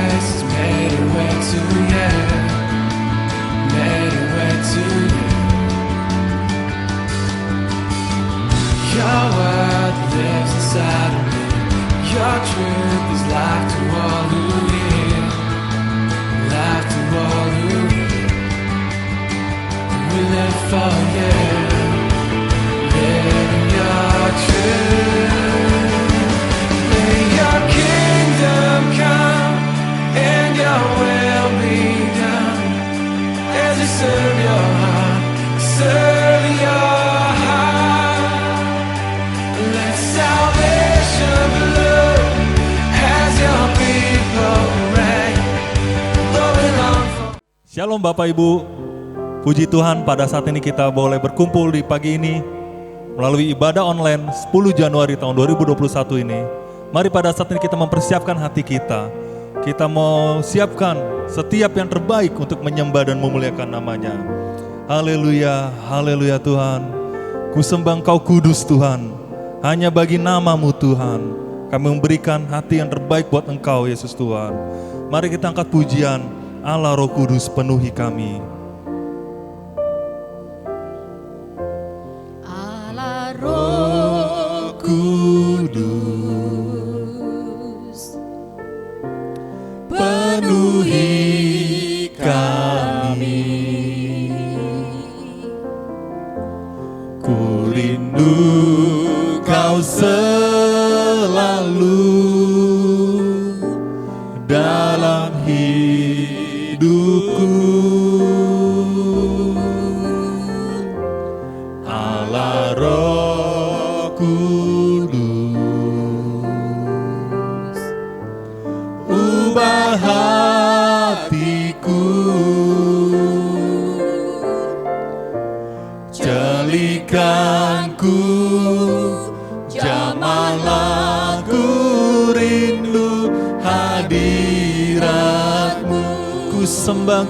Christ has made a way to you, made a way to you. Your word lives inside of me. Your truth is life to all who hear, life to all who hear. We live for you, live in your truth. May your kingdom come and your will be done as we serve your heart, serve your heart. Let salvation flow as your people reign, flowing on. Shalom Bapak Ibu, puji Tuhan pada saat ini kita boleh berkumpul di pagi ini melalui ibadah online 10 Januari tahun 2021 ini. Mari pada saat ini kita mempersiapkan hati kita. Kita mau siapkan setiap yang terbaik untuk menyembah dan memuliakan namanya. Haleluya, haleluya Tuhan. Ku sembah Engkau kudus Tuhan. Hanya bagi nama-Mu Tuhan. Kami memberikan hati yang terbaik buat Engkau Yesus Tuhan. Mari kita angkat pujian. Allah Roh Kudus penuhi kami. Allah Roh Kudus penuhi kami. Ku rindu Kau selalu dalam hidupku. Allah Roh Kudus, ubah hatiku, jalikanku, jamalah ku rindu hadirat-Mu. Ku sembah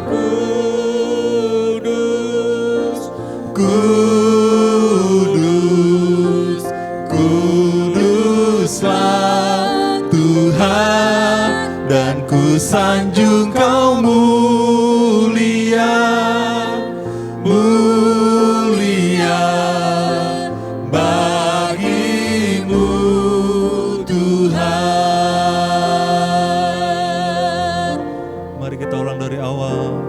Kudus, Kudus, Kuduslah Tuhan, dan ku sanjung Kau mulia, mulia bagi-Mu Tuhan. Mari kita ulang dari awal.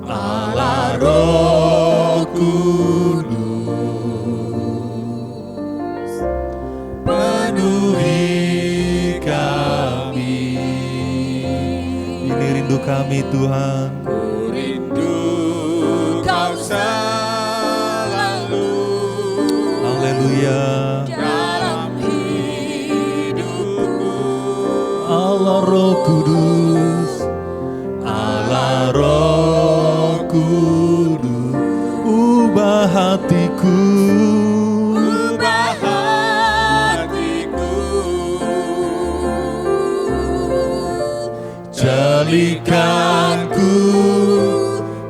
Allah Roh Kudus penuhi kami. Ini rindu kami Tuhan. Ku rindu Kau selalu Haleluya. dalam hidupku. Allah Roh Kudus, Allah Roh Kudus, ubah hatiku, Ubah hatiku, jalikanku,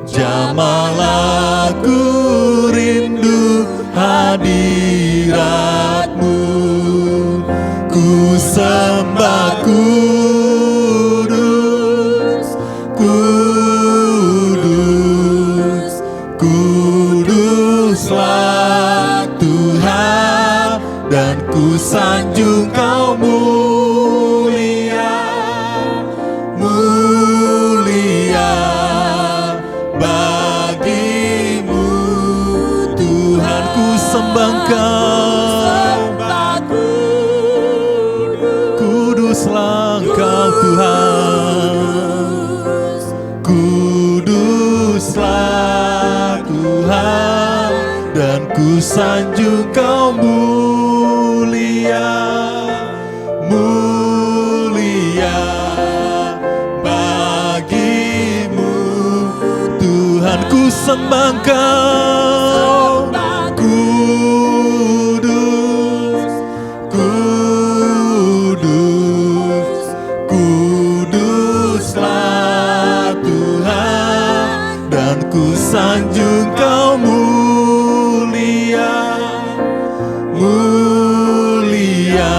jamalah ku rindu hadirat-Mu. Ku sembah Kudus, Kudus, Kuduslah Tuhan, dan ku sanjung Kau mulia, mulia bagi-Mu Tuhan. Ku sembah Kau, kuduslah Engkau Tuhan, kuduslah Tuhan, dan ku sanjung Kau mulia, mulia bagi-Mu Tuhan. Ku sembah Kau, kudus, kudus, kuduslah Tuhan, dan ku sanjung Kau mulia, mulia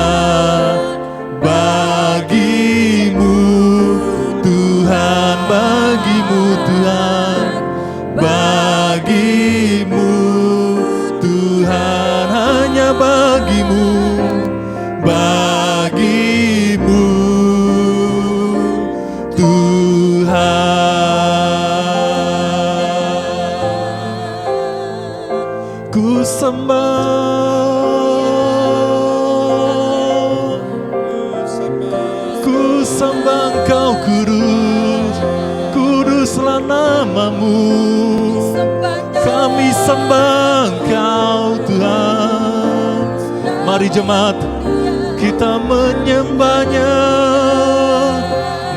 Ku sembah Engkau kudus, kuduslah namamu. Kami sembah Engkau Tuhan. Mari jemaat, kita menyembahnya,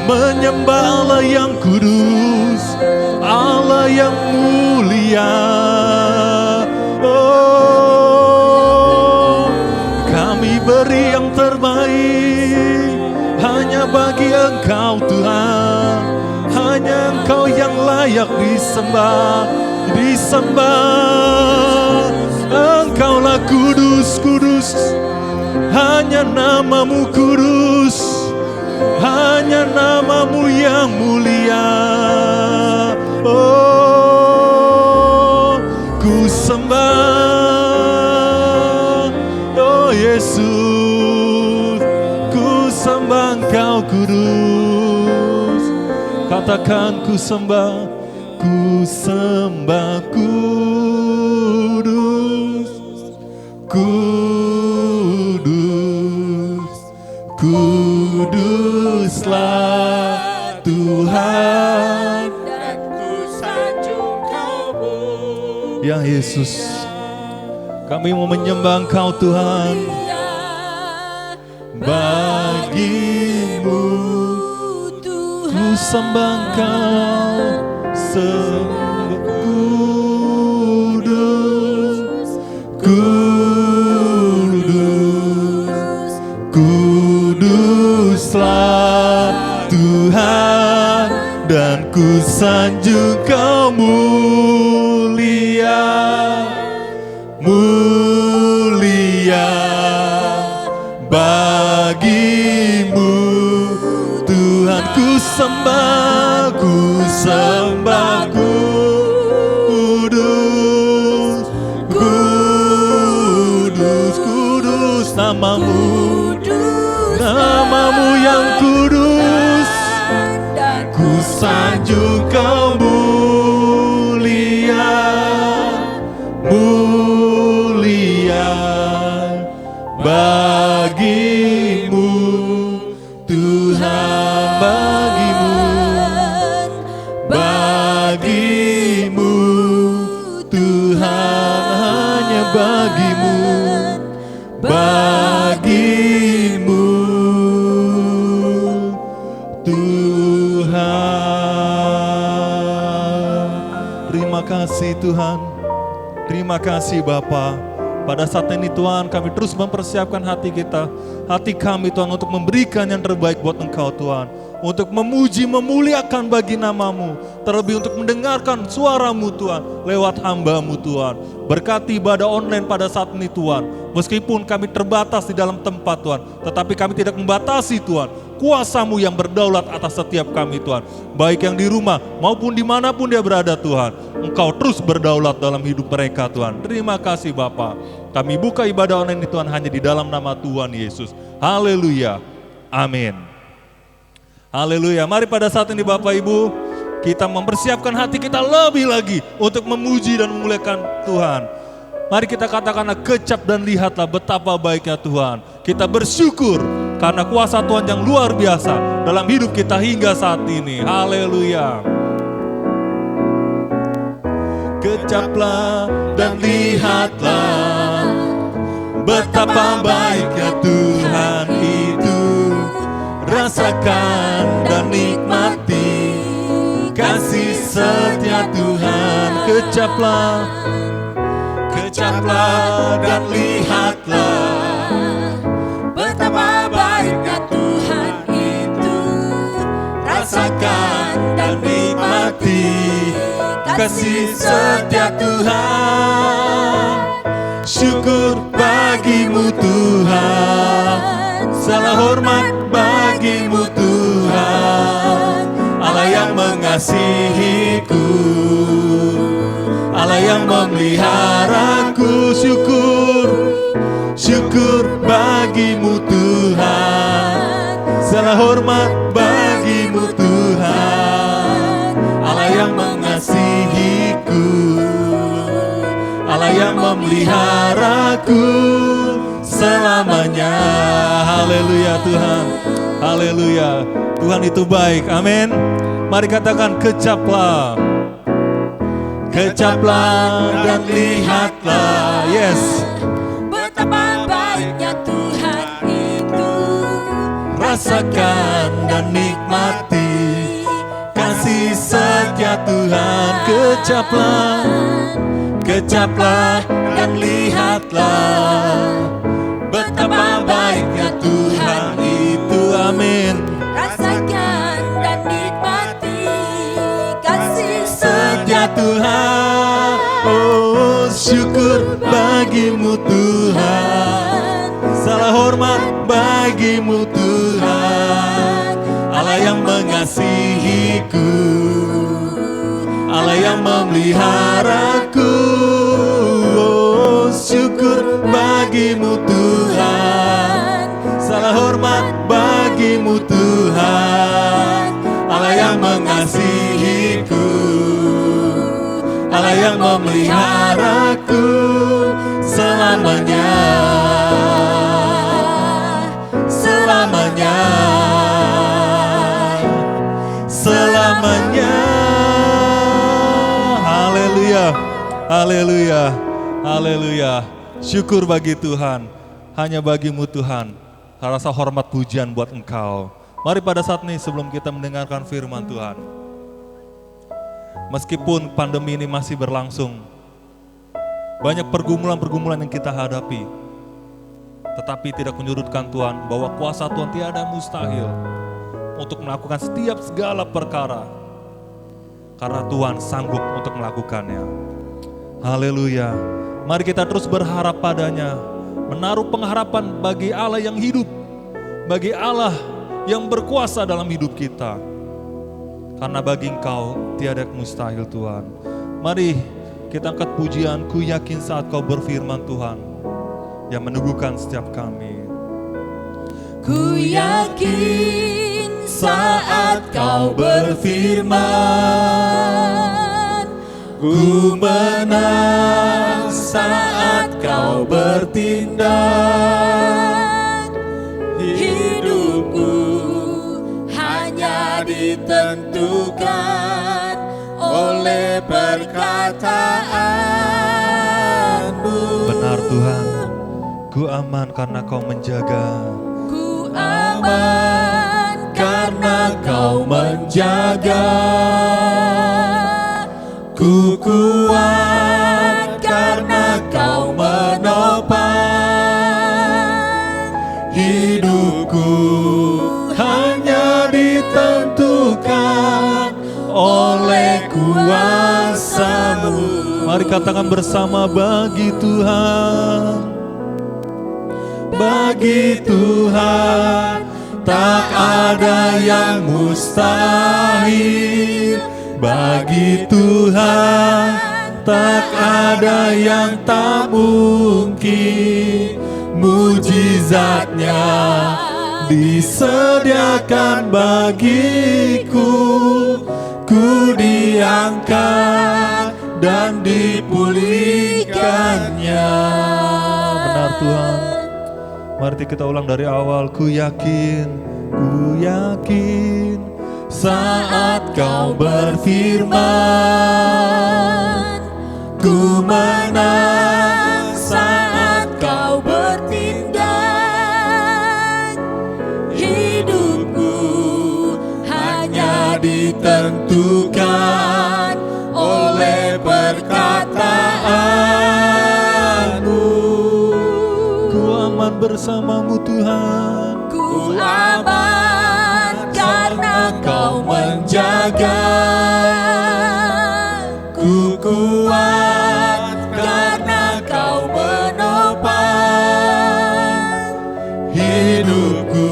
menyembah Allah yang kudus, Allah yang mulia. Oh, kami beri yang terbaik hanya bagi Engkau Tuhan. Hanya Engkau yang layak disembah, disembah. Engkaulah kudus, kudus. Hanya namamu kudus, hanya namamu yang mulia. Oh, ku sembah, oh Yesus, ku sembah Engkau kudus. Katakan ku sembah kudus, kudus, kuduslah Tuhan. Dan ku sanjung Kau Ya Yesus, kami mau menyembah Engkau Tuhan. Bagimu ku sembah Engkau, sembah kudus, kudus, kuduslah Tuhan. Dan ku sanjung Kau mulia, mulia. Bagimu Tuhan ku sembah, ku sembah kudus, kudus, kudus namamu, namamu yang kudus. Ku sanjung Kau mulia, mulia. Bagimu Tuhan, bagimu, bagimu Tuhan, hanya bagimu, bagimu Tuhan. Terima kasih Tuhan, terima kasih Bapa. Pada saat ini Tuhan, kami terus mempersiapkan hati kita, hati kami Tuhan, untuk memberikan yang terbaik buat Engkau Tuhan, untuk memuji, memuliakan bagi namamu, terlebih untuk mendengarkan suaramu Tuhan, lewat hamba-Mu Tuhan. Berkati ibadah online pada saat ini Tuhan, meskipun kami terbatas di dalam tempat Tuhan, tetapi kami tidak membatasi Tuhan, kuasa-Mu yang berdaulat atas setiap kami Tuhan, baik yang di rumah maupun dimanapun dia berada Tuhan. Engkau terus berdaulat dalam hidup mereka Tuhan. Terima kasih Bapa. Kami buka ibadah online ini Tuhan hanya di dalam nama Tuhan Yesus. Haleluya. Amin. Haleluya. Mari pada saat ini Bapak Ibu, kita mempersiapkan hati kita lebih lagi untuk memuji dan memuliakan Tuhan. Mari kita katakanlah, kecap dan lihatlah betapa baiknya Tuhan. Kita bersyukur karena kuasa Tuhan yang luar biasa dalam hidup kita hingga saat ini. Haleluya. Kecaplah dan lihatlah betapa baiknya Tuhan itu. Rasakan dan nikmati kasih setia Tuhan. Kecaplah, kecaplah dan lihatlah betapa baiknya Tuhan itu. Rasakan dan nikmati kasih setia Tuhan. Syukur bagimu Tuhan, segala hormat bagimu Tuhan. Allah yang mengasihiku, Allah yang memeliharaku. Syukur, syukur bagimu Tuhan, segala hormat bagimu Tuhan. Allah yang mengasihiku, Allah yang memeliharaku. memeliharaku selamanya. Haleluya Tuhan. Haleluya. Tuhan itu baik. Amin. Mari katakan kecaplah. Kecaplah dan lihatlah. Yes. Betapa baiknya Tuhan itu. Rasakan dan nikmati kasih setia Tuhan. Kecaplah. Kecaplah dan lihatlah betapa baiknya Tuhan itu. Amin. Rasakan dan nikmati kasih Setia Tuhan. Oh, syukur bagimu Tuhan. Salah hormat bagimu Tuhan. Allah yang mengasihiku, Allah yang memeliharaku. Oh, syukur bagimu Tuhan. Salah hormat bagimu Tuhan. Allah yang mengasihiku, Allah yang memeliharaku selamanya. Selamanya. Selamanya. Haleluya. Haleluya. Haleluya. Syukur bagi Tuhan. Hanya bagimu Tuhan. Rasa hormat pujian buat Engkau. Mari pada saat ini sebelum kita mendengarkan firman Tuhan. Meskipun pandemi ini masih berlangsung, banyak pergumulan-pergumulan yang kita hadapi. Tetapi tidak menyurutkan Tuhan bahwa kuasa Tuhan tiada mustahil untuk melakukan setiap segala perkara. Karena Tuhan sanggup untuk melakukannya. Haleluya. Mari kita terus berharap padanya. Menaruh pengharapan bagi Allah yang hidup. Bagi Allah yang berkuasa dalam hidup kita. Karena bagi Engkau tiada mustahil Tuhan. Mari kita angkat pujian, ku yakin saat Kau berfirman Tuhan. Yang meneguhkan setiap kami. Ku yakin saat Kau berfirman, Ku menang saat Kau bertindak. hidupku hanya ditentukan oleh perkataanmu. Benar Tuhan, ku aman karena Kau menjaga. Ku aman Karena Kau menjaga. Ku kuat karena Kau menopang. Hidupku hanya ditentukan oleh kuasa-Mu. Mari katakan bersama, bagi Tuhan. Bagi Tuhan tak ada yang mustahil. Bagi Tuhan tak ada yang tak mungkin. Mujizatnya disediakan bagiku. Ku diangkat dan dipulihkannya. Benar Tuhan. Mari kita ulang dari awal. Ku yakin saat Kau berfirman. Ku menang saat Kau bertindak. hidupku hanya ditentukan oleh perkataanmu. Ku aman bersamamu Tuhan. Ku aman karena Kau menjaga. Ku kuat karena Kau menopang. Hidupku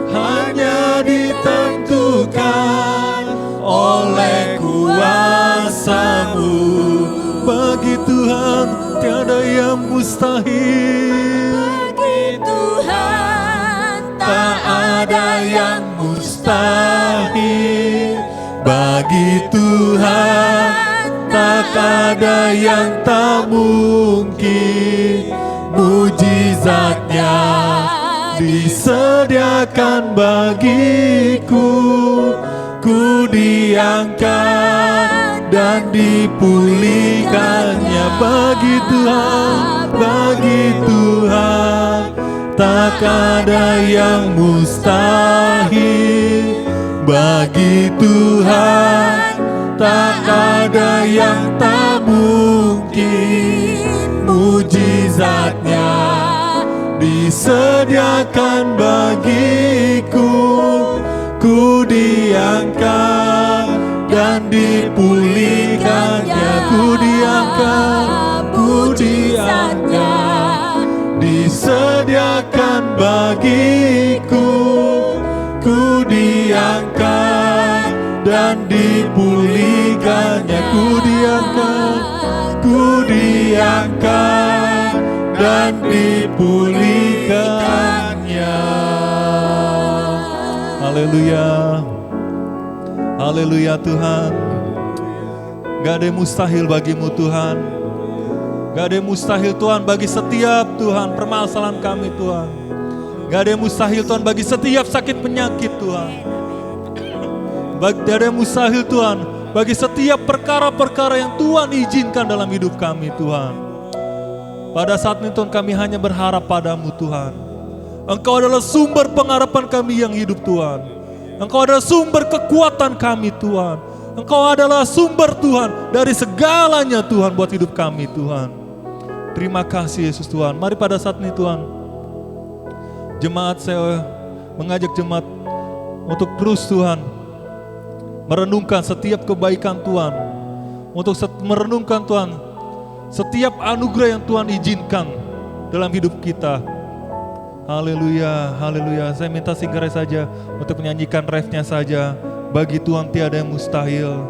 hanya ditentukan oleh kuasa-Mu. Bagi Tuhan tiada yang mustahil. Bagi Tuhan Tak ada yang mustahil. Bagi Tuhan tak ada ada yang tak mungkin, mujizatnya disediakan bagiku. Ku diangkat dan dipulihkannya. Bagi Tuhan tak ada yang mustahil. Bagi Tuhan tak ada yang tak mungkin, mujizatnya disediakan bagiku. Ku diangkat dan dipulihkannya. Ku diangkat, disediakan bagiku. Ku diangkat dan dipulihkannya. Ku diangkat dan dipulihkannya. Haleluya. Haleluya Tuhan. Gak ada yang mustahil bagimu Tuhan. Gak ada yang mustahil Tuhan bagi setiap Tuhan permasalahan kami Tuhan. Gak ada yang mustahil Tuhan bagi setiap sakit penyakit Tuhan. Gak ada yang mustahil Tuhan bagi setiap perkara-perkara yang Tuhan izinkan dalam hidup kami Tuhan. Pada saat ini Tuhan kami hanya berharap padamu Tuhan. Engkau adalah sumber pengharapan kami yang hidup Tuhan. Engkau adalah sumber kekuatan kami Tuhan. Engkau adalah sumber Tuhan dari segalanya Tuhan buat hidup kami Tuhan. Terima kasih Yesus Tuhan. Mari pada saat ini Tuhan, jemaat saya mengajak jemaat untuk terus Tuhan merenungkan setiap kebaikan Tuhan. Untuk merenungkan Tuhan setiap anugerah yang Tuhan izinkan dalam hidup kita. Haleluya, haleluya. Saya minta singkirnya saja untuk menyanyikan refnya saja. Bagi Tuhan tiada yang mustahil.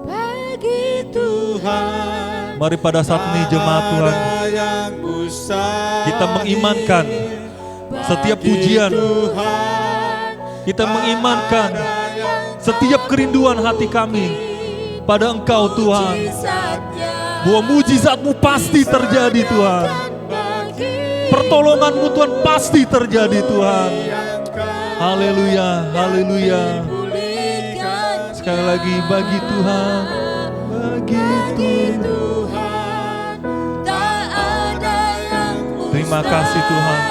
Bagi Tuhan Mari pada saat ini jemaat Tuhan, kita mengimankan setiap pujian. Kita mengimankan setiap kerinduan hati kami pada Engkau Tuhan. Bahwa mujizat-Mu pasti terjadi Tuhan. Pertolongan-Mu Tuhan pasti terjadi Tuhan. Haleluya, haleluya. Sekali lagi bagi Tuhan, bagi Tuhan. Terima kasih Tuhan.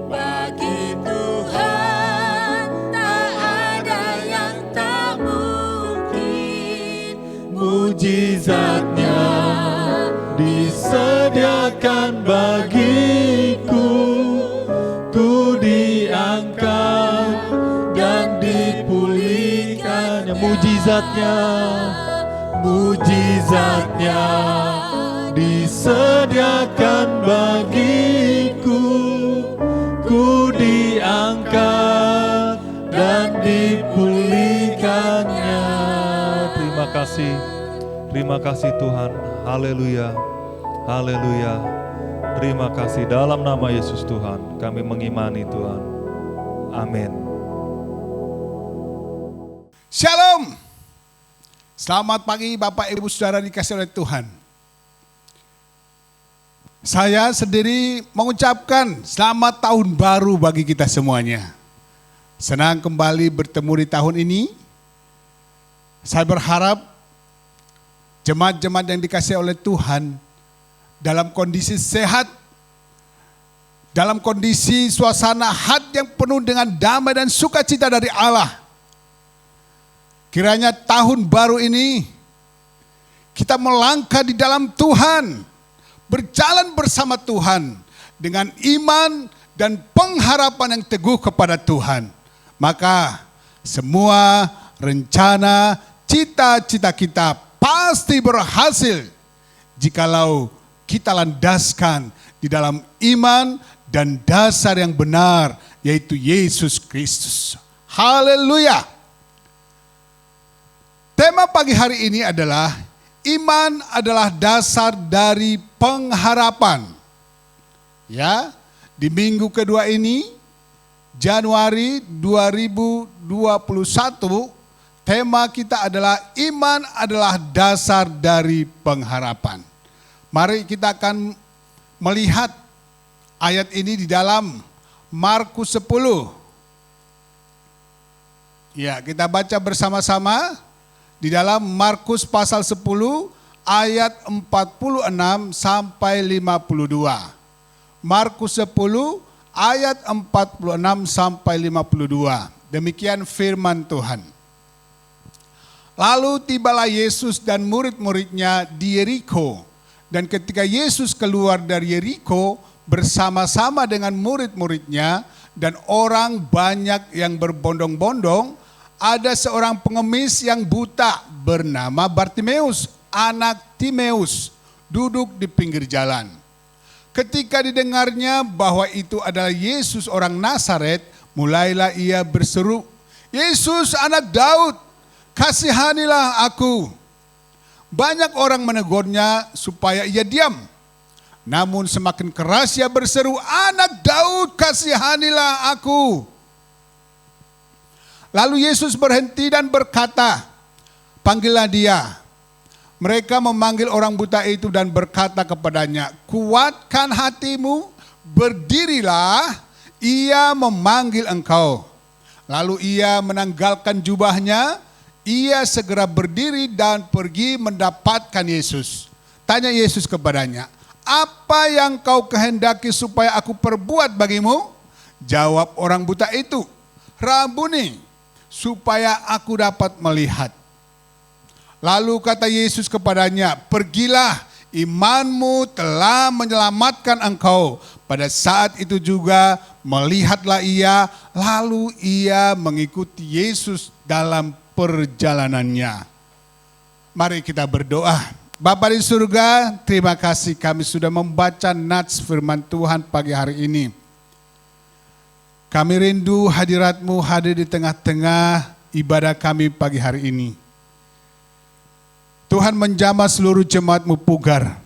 Bagi Tuhan tak ada yang tak mungkin, Mujizatnya disediakan bagiku. Ku diangkat dan dipulihkannya. Mujizatnya disediakan bagiku. Ku diangkat dan dipulihkannya. Terima kasih Tuhan. Haleluya, haleluya. Terima kasih dalam nama Yesus Tuhan. Kami mengimani Tuhan. Amin. Shalom. Selamat pagi Bapak Ibu Saudara dikasih oleh Tuhan. Saya sendiri mengucapkan selamat tahun baru bagi kita semuanya. Senang kembali bertemu di tahun ini. Saya berharap jemaat-jemaat yang dikasih oleh Tuhan dalam kondisi sehat, dalam kondisi suasana hati yang penuh dengan damai dan sukacita dari Allah. Kiranya tahun baru ini kita melangkah di dalam Tuhan, berjalan bersama Tuhan dengan iman dan pengharapan yang teguh kepada Tuhan. Maka semua rencana, cita-cita kita pasti berhasil jikalau kita landaskan di dalam iman dan dasar yang benar, yaitu Yesus Kristus. Haleluya. Tema pagi hari ini adalah iman adalah dasar dari pengharapan. Ya, di minggu kedua ini, Januari 2021, tema kita adalah iman adalah dasar dari pengharapan. Mari kita akan melihat ayat ini di dalam Markus 10. Ya, kita baca bersama-sama di dalam Markus pasal 10 ayat 46 sampai 52. Markus 10 ayat 46 sampai 52. Demikian firman Tuhan. Lalu tibalah Yesus dan murid-muridnya di Yeriko. Dan ketika Yesus keluar dari Yeriko bersama-sama dengan murid-muridnya dan orang banyak yang berbondong-bondong, ada seorang pengemis yang buta bernama Bartimeus, anak Timeus, duduk di pinggir jalan. Ketika didengarnya bahwa itu adalah Yesus orang Nazaret, mulailah ia berseru, "Yesus anak Daud, kasihanilah aku." Banyak orang menegurnya supaya ia diam. Namun semakin keras ia berseru, "Anak Daud, kasihanilah aku." Lalu Yesus berhenti dan berkata, "Panggillah dia." Mereka memanggil orang buta itu dan berkata kepadanya, "Kuatkan hatimu, berdirilah, ia memanggil engkau." Lalu ia menanggalkan jubahnya, ia segera berdiri dan pergi mendapatkan Yesus. Tanya Yesus kepadanya, "Apa yang kau kehendaki supaya aku perbuat bagimu?" Jawab orang buta itu, "Rabuni, supaya aku dapat melihat." Lalu kata Yesus kepadanya, "Pergilah, imanmu telah menyelamatkan engkau." Pada saat itu juga melihatlah ia, lalu ia mengikuti Yesus dalam perjalanannya. Mari kita berdoa. Bapa di surga, terima kasih kami sudah membaca nats firman Tuhan pagi hari ini. Kami rindu hadirat-Mu hadir di tengah-tengah ibadah kami pagi hari ini. Tuhan menjamah seluruh jemaat-Mu pugar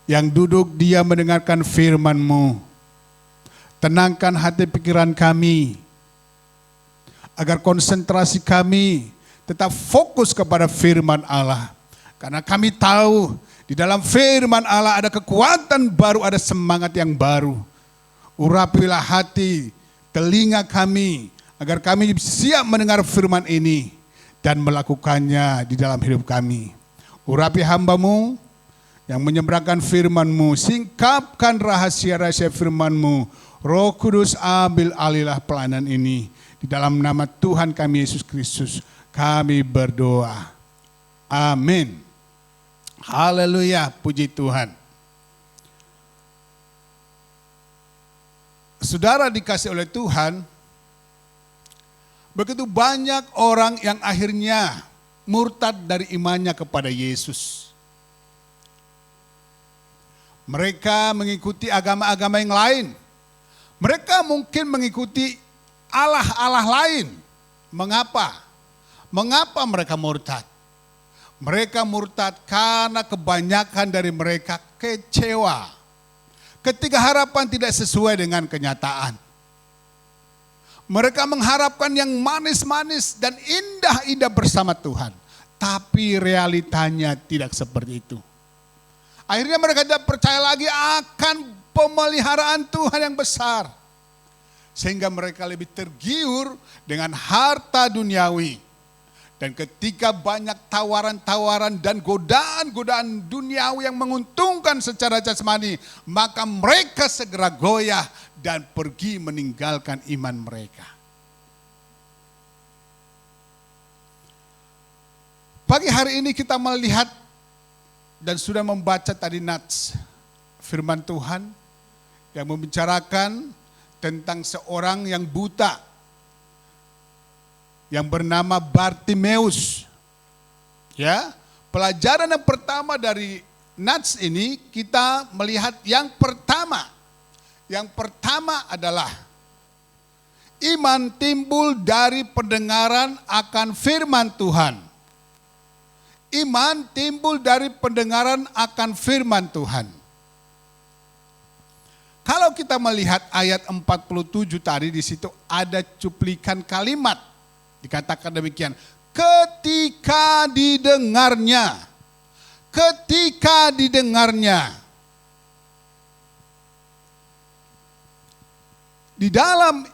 yang duduk dia mendengarkan firman-Mu. Tenangkan hati pikiran kami, agar konsentrasi kami tetap fokus kepada firman Allah. Karena kami tahu di dalam firman Allah ada kekuatan baru, ada semangat yang baru. Urapilah hati, telinga kami, agar kami siap mendengar firman ini dan melakukannya di dalam hidup kami. Urapi hamba-Mu yang menyeberangkan firman-Mu, singkapkan rahasia-rahasia firman-Mu. Roh Kudus, ambil alihlah pelayanan ini. Di dalam nama Tuhan kami Yesus Kristus kami berdoa. Amin. Haleluya, puji Tuhan. Saudara dikasih oleh Tuhan, begitu banyak orang yang akhirnya murtad dari imannya kepada Yesus. Mereka mengikuti agama-agama yang lain. Mereka mungkin mengikuti Allah-Allah lain. Mengapa? Mengapa mereka murtad? Mereka murtad karena kebanyakan dari mereka kecewa ketika harapan tidak sesuai dengan kenyataan. Mereka mengharapkan yang manis-manis dan indah-indah bersama Tuhan. Tapi realitanya tidak seperti itu. Akhirnya mereka tidak percaya lagi akan pemeliharaan Tuhan yang besar. Sehingga mereka lebih tergiur dengan harta duniawi. Dan ketika banyak tawaran-tawaran dan godaan-godaan duniawi yang menguntungkan secara jasmani, maka mereka segera goyah dan pergi meninggalkan iman mereka. Pagi hari ini kita melihat dan sudah membaca tadi nats firman Tuhan yang membicarakan tentang seorang yang buta yang bernama Bartimeus. Ya, pelajaran yang pertama dari nats ini kita melihat yang pertama. Yang pertama adalah iman timbul dari pendengaran akan firman Tuhan. Iman timbul dari pendengaran akan firman Tuhan. Kalau kita melihat ayat 47 tadi, di situ ada cuplikan kalimat. Dikatakan demikian, ketika didengarnya. Ketika didengarnya. Di dalam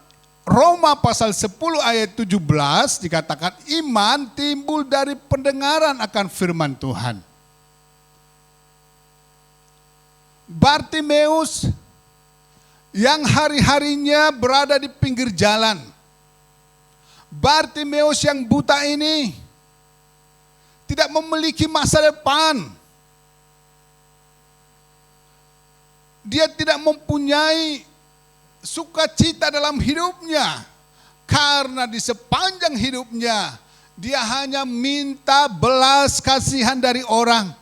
Roma pasal 10 ayat 17 dikatakan iman timbul dari pendengaran akan firman Tuhan. Bartimeus yang hari-harinya berada di pinggir jalan. Bartimeus yang buta ini tidak memiliki masa depan. Dia tidak mempunyai sukacita dalam hidupnya, karena di sepanjang hidupnya dia hanya minta belas kasihan dari orang.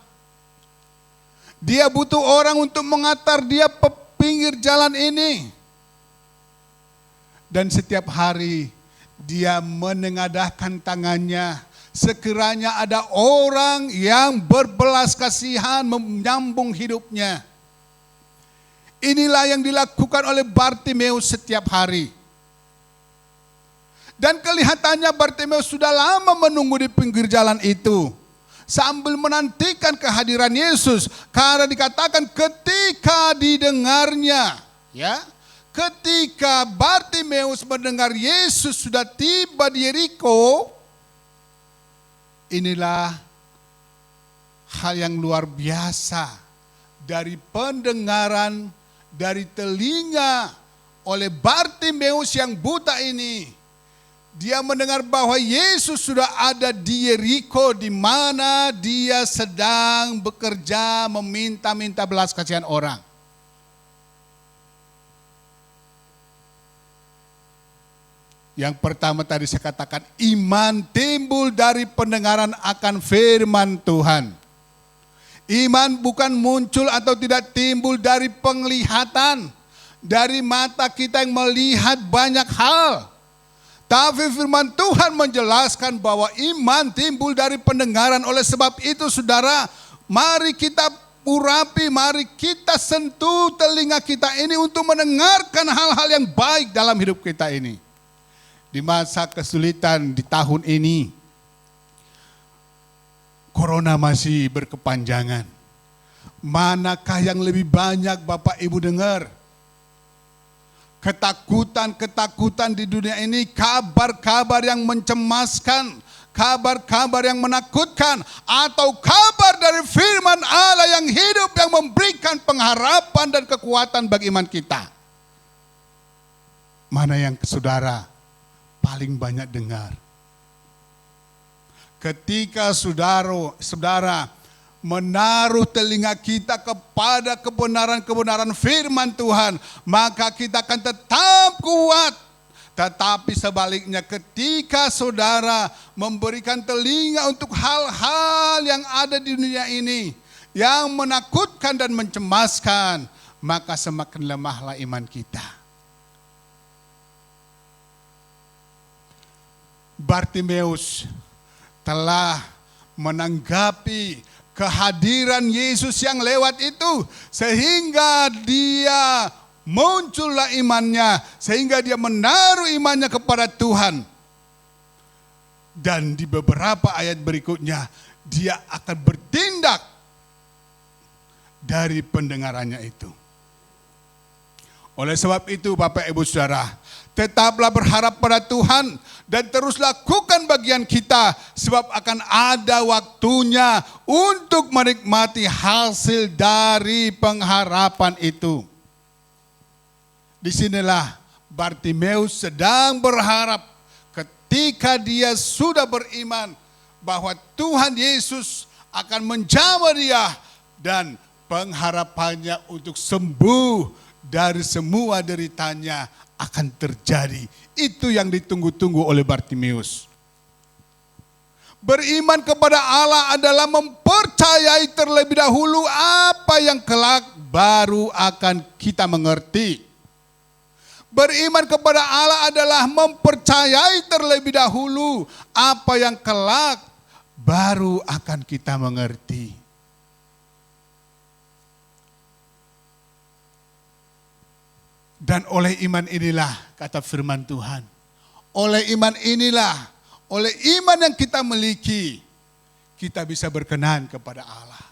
Dia butuh orang untuk mengantar dia ke pinggir jalan ini, dan setiap hari dia menengadahkan tangannya, sekiranya ada orang yang berbelas kasihan menyambung hidupnya. Inilah yang dilakukan oleh Bartimeus setiap hari. Dan kelihatannya Bartimeus sudah lama menunggu di pinggir jalan itu, sambil menantikan kehadiran Yesus. Karena dikatakan ketika didengarnya, ya, ketika Bartimeus mendengar Yesus sudah tiba di Yeriko, inilah hal yang luar biasa dari pendengaran, dari telinga oleh Bartimeus yang buta ini. Dia mendengar bahwa Yesus sudah ada di Yeriko, di mana dia sedang bekerja meminta-minta belas kasihan orang. Yang pertama tadi saya katakan iman timbul dari pendengaran akan firman Tuhan. Iman bukan muncul atau tidak timbul dari penglihatan, dari mata kita yang melihat banyak hal. Tapi firman Tuhan menjelaskan bahwa iman timbul dari pendengaran. Oleh sebab itu saudara, mari kita urapi, mari kita sentuh telinga kita ini untuk mendengarkan hal-hal yang baik dalam hidup kita ini. Di masa kesulitan di tahun ini, Corona masih berkepanjangan. Manakah yang lebih banyak Bapak Ibu dengar? Ketakutan-ketakutan di dunia ini, kabar-kabar yang mencemaskan, kabar-kabar yang menakutkan, atau kabar dari firman Allah yang hidup yang memberikan pengharapan dan kekuatan bagi iman kita? Mana yang saudara paling banyak dengar? Ketika saudara menaruh telinga kita kepada kebenaran-kebenaran firman Tuhan, maka kita akan tetap kuat. Tetapi sebaliknya, ketika saudara memberikan telinga untuk hal-hal yang ada di dunia ini, yang menakutkan dan mencemaskan, maka semakin lemahlah iman kita. Bartimeus telah menanggapi kehadiran Yesus yang lewat itu, sehingga dia muncullah imannya, sehingga dia menaruh imannya kepada Tuhan. Dan di beberapa ayat berikutnya, dia akan bertindak dari pendengarannya itu. Oleh sebab itu Bapak Ibu Saudara, tetaplah berharap pada Tuhan dan terus lakukan bagian kita, sebab akan ada waktunya untuk menikmati hasil dari pengharapan itu. Disinilah Bartimeus sedang berharap ketika dia sudah beriman bahwa Tuhan Yesus akan menjamah dia dan pengharapannya untuk sembuh dari semua deritanya akan terjadi. Itu yang ditunggu-tunggu oleh Bartimeus. Beriman kepada Allah adalah mempercayai terlebih dahulu apa yang kelak baru akan kita mengerti. Beriman kepada Allah adalah mempercayai terlebih dahulu apa yang kelak baru akan kita mengerti. Dan oleh iman inilah, kata firman Tuhan, oleh iman inilah oleh iman yang kita miliki, kita bisa berkenan kepada Allah.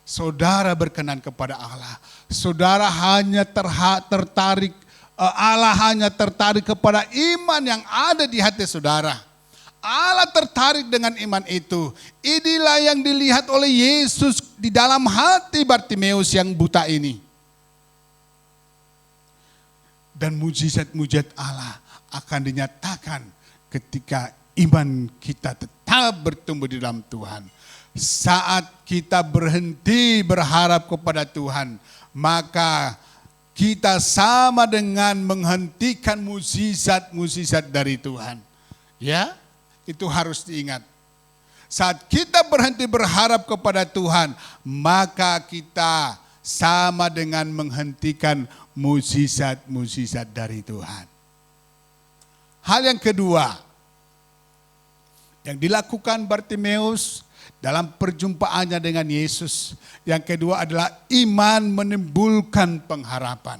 Saudara berkenan kepada Allah. Saudara hanya tertarik, Allah hanya tertarik kepada iman yang ada di hati saudara. Allah tertarik dengan iman itu. Inilah yang dilihat oleh Yesus di dalam hati Bartimeus yang buta ini. Dan mujizat-mujizat Allah akan dinyatakan ketika iman kita tetap bertumbuh di dalam Tuhan. Saat kita berhenti berharap kepada Tuhan, maka kita sama dengan menghentikan mujizat-mujizat dari Tuhan. Ya, itu harus diingat. Saat kita berhenti berharap kepada Tuhan, maka kita sama dengan menghentikan mujizat-mujizat dari Tuhan. Hal yang kedua yang dilakukan Bartimeus dalam perjumpaannya dengan Yesus. Yang kedua adalah iman menimbulkan pengharapan.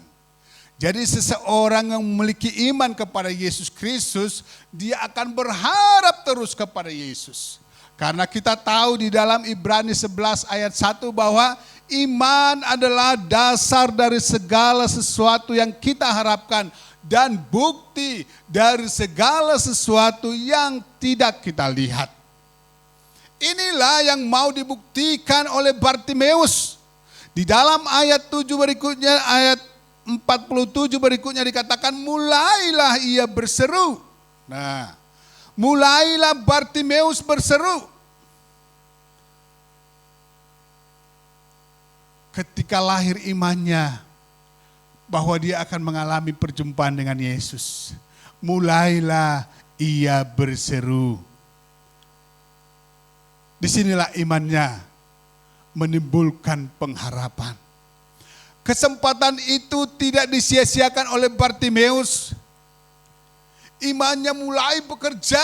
Jadi seseorang yang memiliki iman kepada Yesus Kristus, dia akan berharap terus kepada Yesus. Karena kita tahu di dalam Ibrani 11 ayat 1 bahwa iman adalah dasar dari segala sesuatu yang kita harapkan dan bukti dari segala sesuatu yang tidak kita lihat. Inilah yang mau dibuktikan oleh Bartimeus. Di dalam ayat 7 berikutnya, ayat 47 berikutnya dikatakan mulailah ia berseru. Nah, mulailah Bartimeus berseru. Ketika lahir imannya bahwa dia akan mengalami perjumpaan dengan Yesus, mulailah ia berseru. Disinilah imannya menimbulkan pengharapan. Kesempatan itu tidak disia-siakan oleh Bartimeus. Imannya mulai bekerja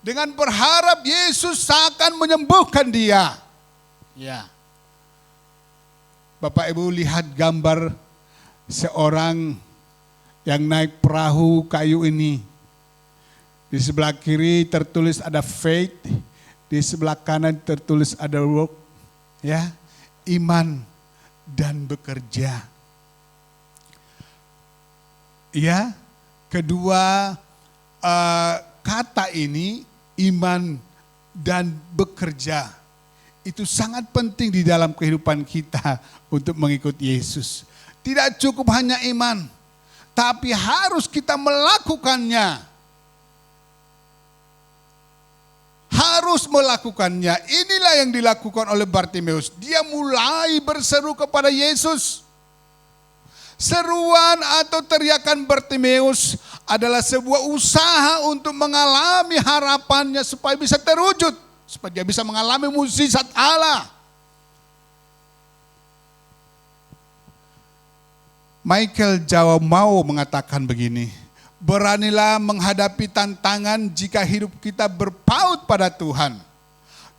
dengan berharap Yesus akan menyembuhkan dia. Ya. Bapak Ibu lihat gambar seorang yang naik perahu kayu ini. Di sebelah kiri tertulis ada faith, di sebelah kanan tertulis ada work, ya, iman dan bekerja. Ya, kedua kata ini iman dan bekerja itu sangat penting di dalam kehidupan kita untuk mengikut Yesus. Tidak cukup hanya iman, tapi harus kita melakukannya. Harus melakukannya. Inilah yang dilakukan oleh Bartimeus. Dia mulai berseru kepada Yesus. Seruan atau teriakan Bartimeus adalah sebuah usaha untuk mengalami harapannya supaya bisa terwujud. Supaya dia bisa mengalami mukjizat Allah. Michael Jawamau mengatakan begini, beranilah menghadapi tantangan jika hidup kita berpaut pada Tuhan.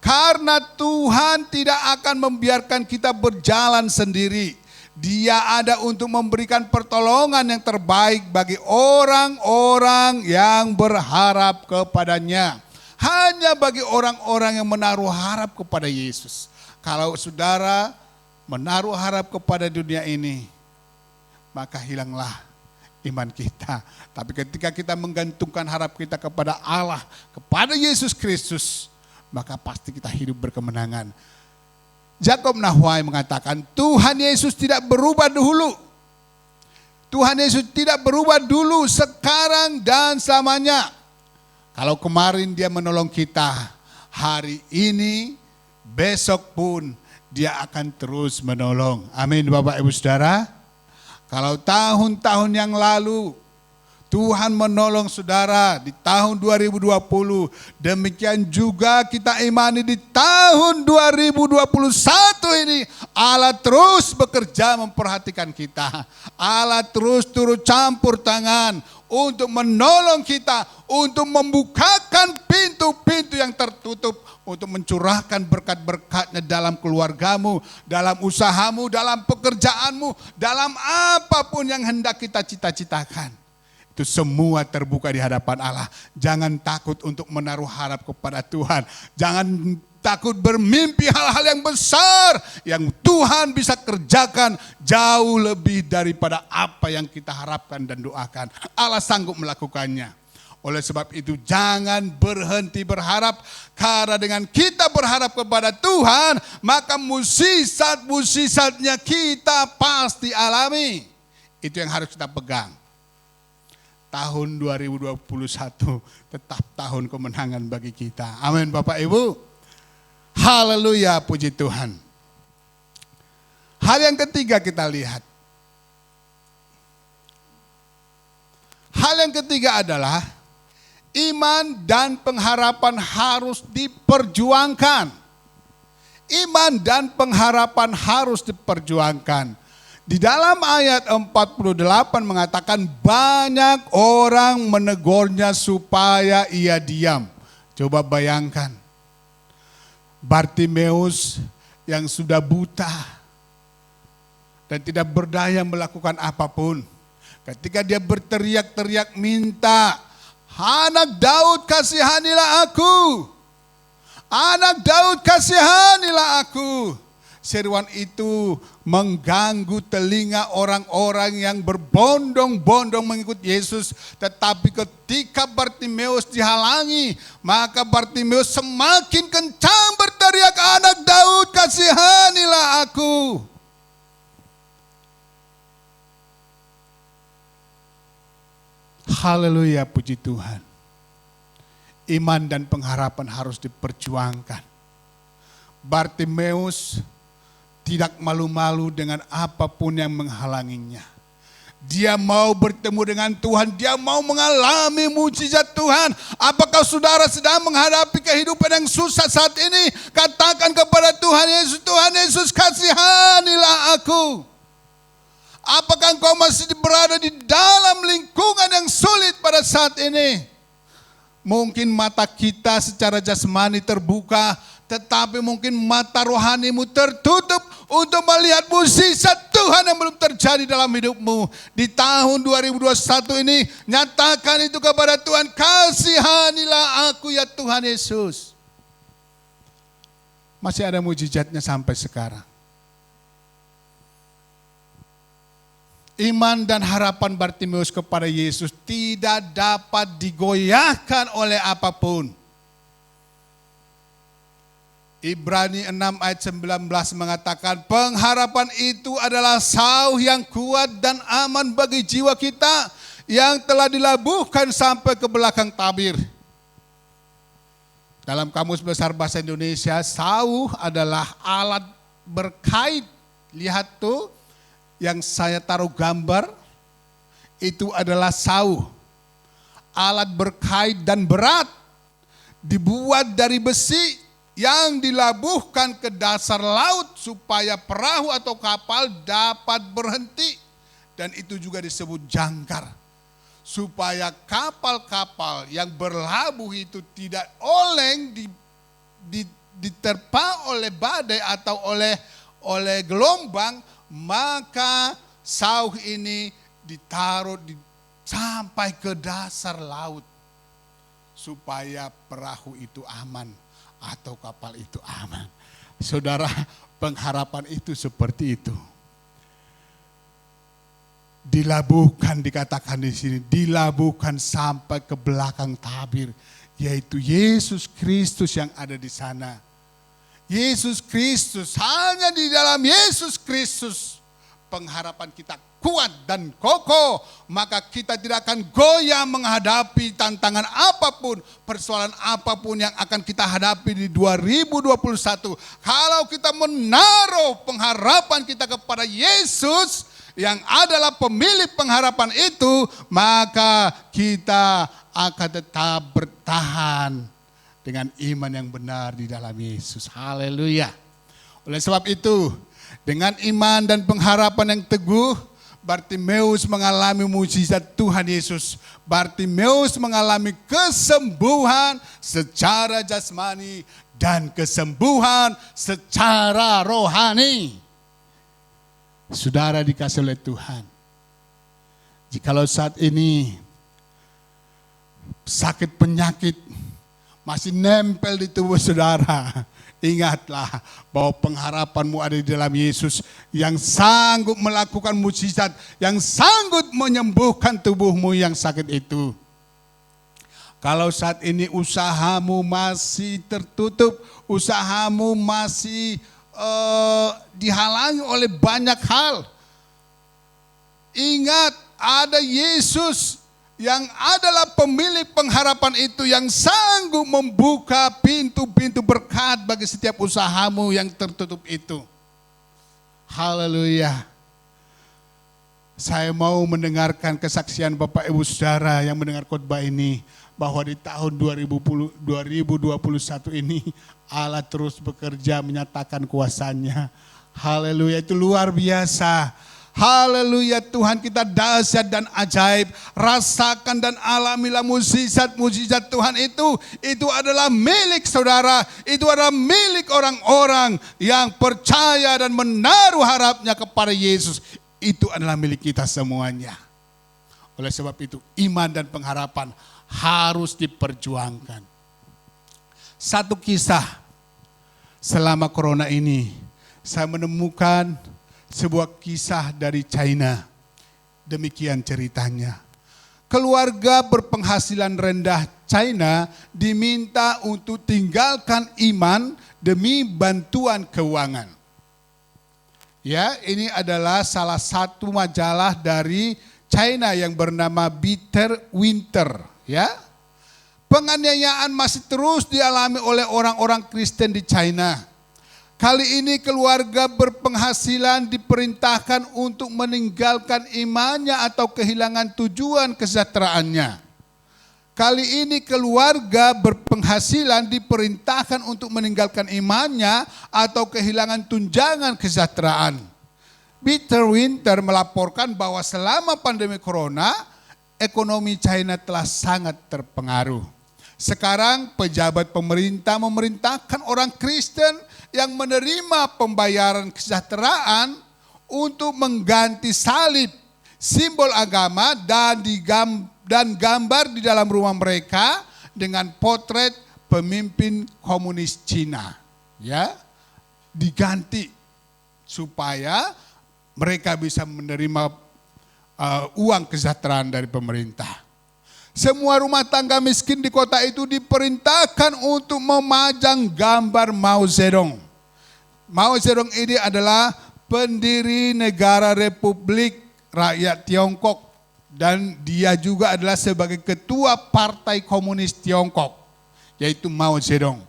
Karena Tuhan tidak akan membiarkan kita berjalan sendiri. Dia ada untuk memberikan pertolongan yang terbaik bagi orang-orang yang berharap kepadanya. Hanya bagi orang-orang yang menaruh harap kepada Yesus. Kalau saudara menaruh harap kepada dunia ini, maka hilanglah iman kita. Tapi ketika kita menggantungkan harap kita kepada Allah, kepada Yesus Kristus, maka pasti kita hidup berkemenangan. Jacob Nahwai mengatakan, Tuhan Yesus tidak berubah dulu. Tuhan Yesus tidak berubah dulu, sekarang dan selamanya. Kalau kemarin dia menolong kita, hari ini, besok pun dia akan terus menolong. Amin Bapak Ibu Saudara. Kalau tahun-tahun yang lalu Tuhan menolong saudara di tahun 2020, demikian juga kita imani di tahun 2021 ini Allah terus bekerja memperhatikan kita. Allah terus turut campur tangan untuk menolong kita, untuk membukakan pintu-pintu yang tertutup, untuk mencurahkan berkat-berkatnya dalam keluargamu, dalam usahamu, dalam pekerjaanmu, dalam apapun yang hendak kita cita-citakan. Itu semua terbuka di hadapan Allah. Jangan takut untuk menaruh harap kepada Tuhan. Jangan takut bermimpi hal-hal yang besar yang Tuhan bisa kerjakan jauh lebih daripada apa yang kita harapkan dan doakan. Allah sanggup melakukannya. Oleh sebab itu jangan berhenti berharap, karena dengan kita berharap kepada Tuhan, maka musisat-musisatnya kita pasti alami. Itu yang harus kita pegang. Tahun 2021 tetap tahun kemenangan bagi kita. Amin Bapak Ibu. Haleluya, puji Tuhan. Hal yang ketiga kita lihat. Hal yang ketiga adalah iman dan pengharapan harus diperjuangkan. Iman dan pengharapan harus diperjuangkan. Di dalam ayat 48 mengatakan banyak orang menegurnya supaya ia diam. Coba bayangkan. Bartimeus yang sudah buta dan tidak berdaya melakukan apapun. Ketika dia berteriak-teriak minta, "Anak Daud, kasihanilah aku. Anak Daud, kasihanilah aku." Seruan itu mengganggu telinga orang-orang yang berbondong-bondong mengikut Yesus. Tetapi ketika Bartimeus dihalangi, maka Bartimeus semakin kencang berteriak, "Anak Daud, kasihanilah aku." Haleluya, puji Tuhan. Iman dan pengharapan harus diperjuangkan. Bartimeus tidak malu-malu dengan apapun yang menghalanginya. Dia mau bertemu dengan Tuhan, dia mau mengalami mujizat Tuhan. Apakah saudara sedang menghadapi kehidupan yang susah saat ini? Katakan kepada Tuhan Yesus, "Tuhan Yesus, kasihanilah aku." Apakah engkau masih berada di dalam lingkungan yang sulit pada saat ini? Mungkin mata kita secara jasmani terbuka, tetapi mungkin mata rohanimu tertutup untuk melihat mukjizat Tuhan yang belum terjadi dalam hidupmu. Di tahun 2021 ini, nyatakan itu kepada Tuhan, "Kasihanilah aku ya Tuhan Yesus." Masih ada mukjizatnya sampai sekarang. Iman dan harapan Bartimeus kepada Yesus tidak dapat digoyahkan oleh apapun. Ibrani 6 ayat 19 mengatakan, pengharapan itu adalah sauh yang kuat dan aman bagi jiwa kita yang telah dilabuhkan sampai ke belakang tabir. Dalam Kamus Besar Bahasa Indonesia, sauh adalah alat berkait. Lihat tuh, yang saya taruh gambar, itu adalah sauh. Alat berkait dan berat, dibuat dari besi yang dilabuhkan ke dasar laut supaya perahu atau kapal dapat berhenti. Dan itu juga disebut jangkar. Supaya kapal-kapal yang berlabuh itu tidak oleng, diterpa oleh badai atau oleh gelombang, maka sauh ini ditaruh sampai ke dasar laut supaya perahu itu aman atau kapal itu aman. Saudara, pengharapan itu seperti itu. Dilabuhkan, dikatakan di sini, dilabuhkan sampai ke belakang tabir, yaitu Yesus Kristus yang ada di sana. Yesus Kristus, hanya di dalam Yesus Kristus pengharapan kita kuat dan kokoh, maka kita tidak akan goyah menghadapi tantangan apapun, persoalan apapun yang akan kita hadapi di 2021. Kalau kita menaruh pengharapan kita kepada Yesus yang adalah pemilik pengharapan itu, maka kita akan tetap bertahan dengan iman yang benar di dalam Yesus. Haleluya. Oleh sebab itu, dengan iman dan pengharapan yang teguh, Bartimeus mengalami mukjizat Tuhan Yesus. Bartimeus mengalami kesembuhan secara jasmani dan kesembuhan secara rohani. Saudara dikasih oleh Tuhan. Jikalau saat ini sakit penyakit masih nempel di tubuh saudara, ingatlah bahwa pengharapanmu ada di dalam Yesus yang sanggup melakukan mukjizat, yang sanggup menyembuhkan tubuhmu yang sakit itu. Kalau saat ini usahamu masih tertutup, usahamu masih dihalangi oleh banyak hal, ingat ada Yesus yang adalah pemilik pengharapan itu, yang sanggup membuka pintu-pintu berkat bagi setiap usahamu yang tertutup itu. Haleluya. Saya mau mendengarkan kesaksian Bapak Ibu Saudara yang mendengar khotbah ini, bahwa di tahun 2021 ini Allah terus bekerja menyatakan kuasa-Nya. Haleluya, itu luar biasa. Haleluya, Tuhan kita dahsyat dan ajaib. Rasakan dan alamilah mukjizat-mukjizat Tuhan itu adalah milik saudara. Itu adalah milik orang-orang yang percaya dan menaruh harapnya kepada Yesus. Itu adalah milik kita semuanya. Oleh sebab itu iman dan pengharapan harus diperjuangkan. Satu kisah selama corona ini, saya menemukan sebuah kisah dari China. Demikian ceritanya. Keluarga berpenghasilan rendah China diminta untuk tinggalkan iman demi bantuan keuangan. Ya, ini adalah salah satu majalah dari China yang bernama Bitter Winter. Ya, penganiayaan masih terus dialami oleh orang-orang Kristen di China. Kali ini keluarga berpenghasilan diperintahkan untuk meninggalkan imannya atau kehilangan tujuan kesejahteraannya. Kali ini keluarga berpenghasilan diperintahkan untuk meninggalkan imannya atau kehilangan tunjangan kesejahteraan. Bitter Winter melaporkan bahwa selama pandemi corona, ekonomi China telah sangat terpengaruh. Sekarang pejabat pemerintah memerintahkan orang Kristen yang menerima pembayaran kesejahteraan untuk mengganti salib, simbol agama dan gambar di dalam rumah mereka dengan potret pemimpin komunis Cina. Ya, diganti supaya mereka bisa menerima uang kesejahteraan dari pemerintah. Semua rumah tangga miskin di kota itu diperintahkan untuk memajang gambar Mao Zedong. Mao Zedong ini adalah pendiri negara Republik Rakyat Tiongkok dan dia juga adalah sebagai ketua Partai Komunis Tiongkok, yaitu Mao Zedong.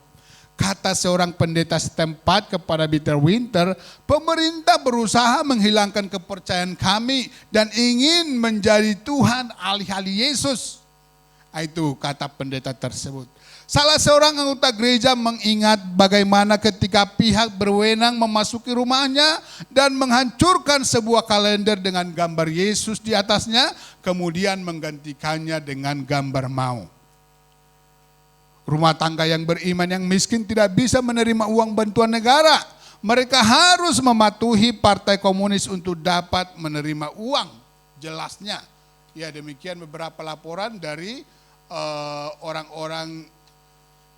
Kata seorang pendeta setempat kepada Bitter Winter, pemerintah berusaha menghilangkan kepercayaan kami dan ingin menjadi Tuhan alih-alih Yesus. Itu kata pendeta tersebut. Salah seorang anggota gereja mengingat bagaimana ketika pihak berwenang memasuki rumahnya dan menghancurkan sebuah kalender dengan gambar Yesus di atasnya, kemudian menggantikannya dengan gambar Mao. Rumah tangga yang beriman yang miskin tidak bisa menerima uang bantuan negara. Mereka harus mematuhi partai komunis untuk dapat menerima uang. Jelasnya. Ya, demikian beberapa laporan dari orang-orang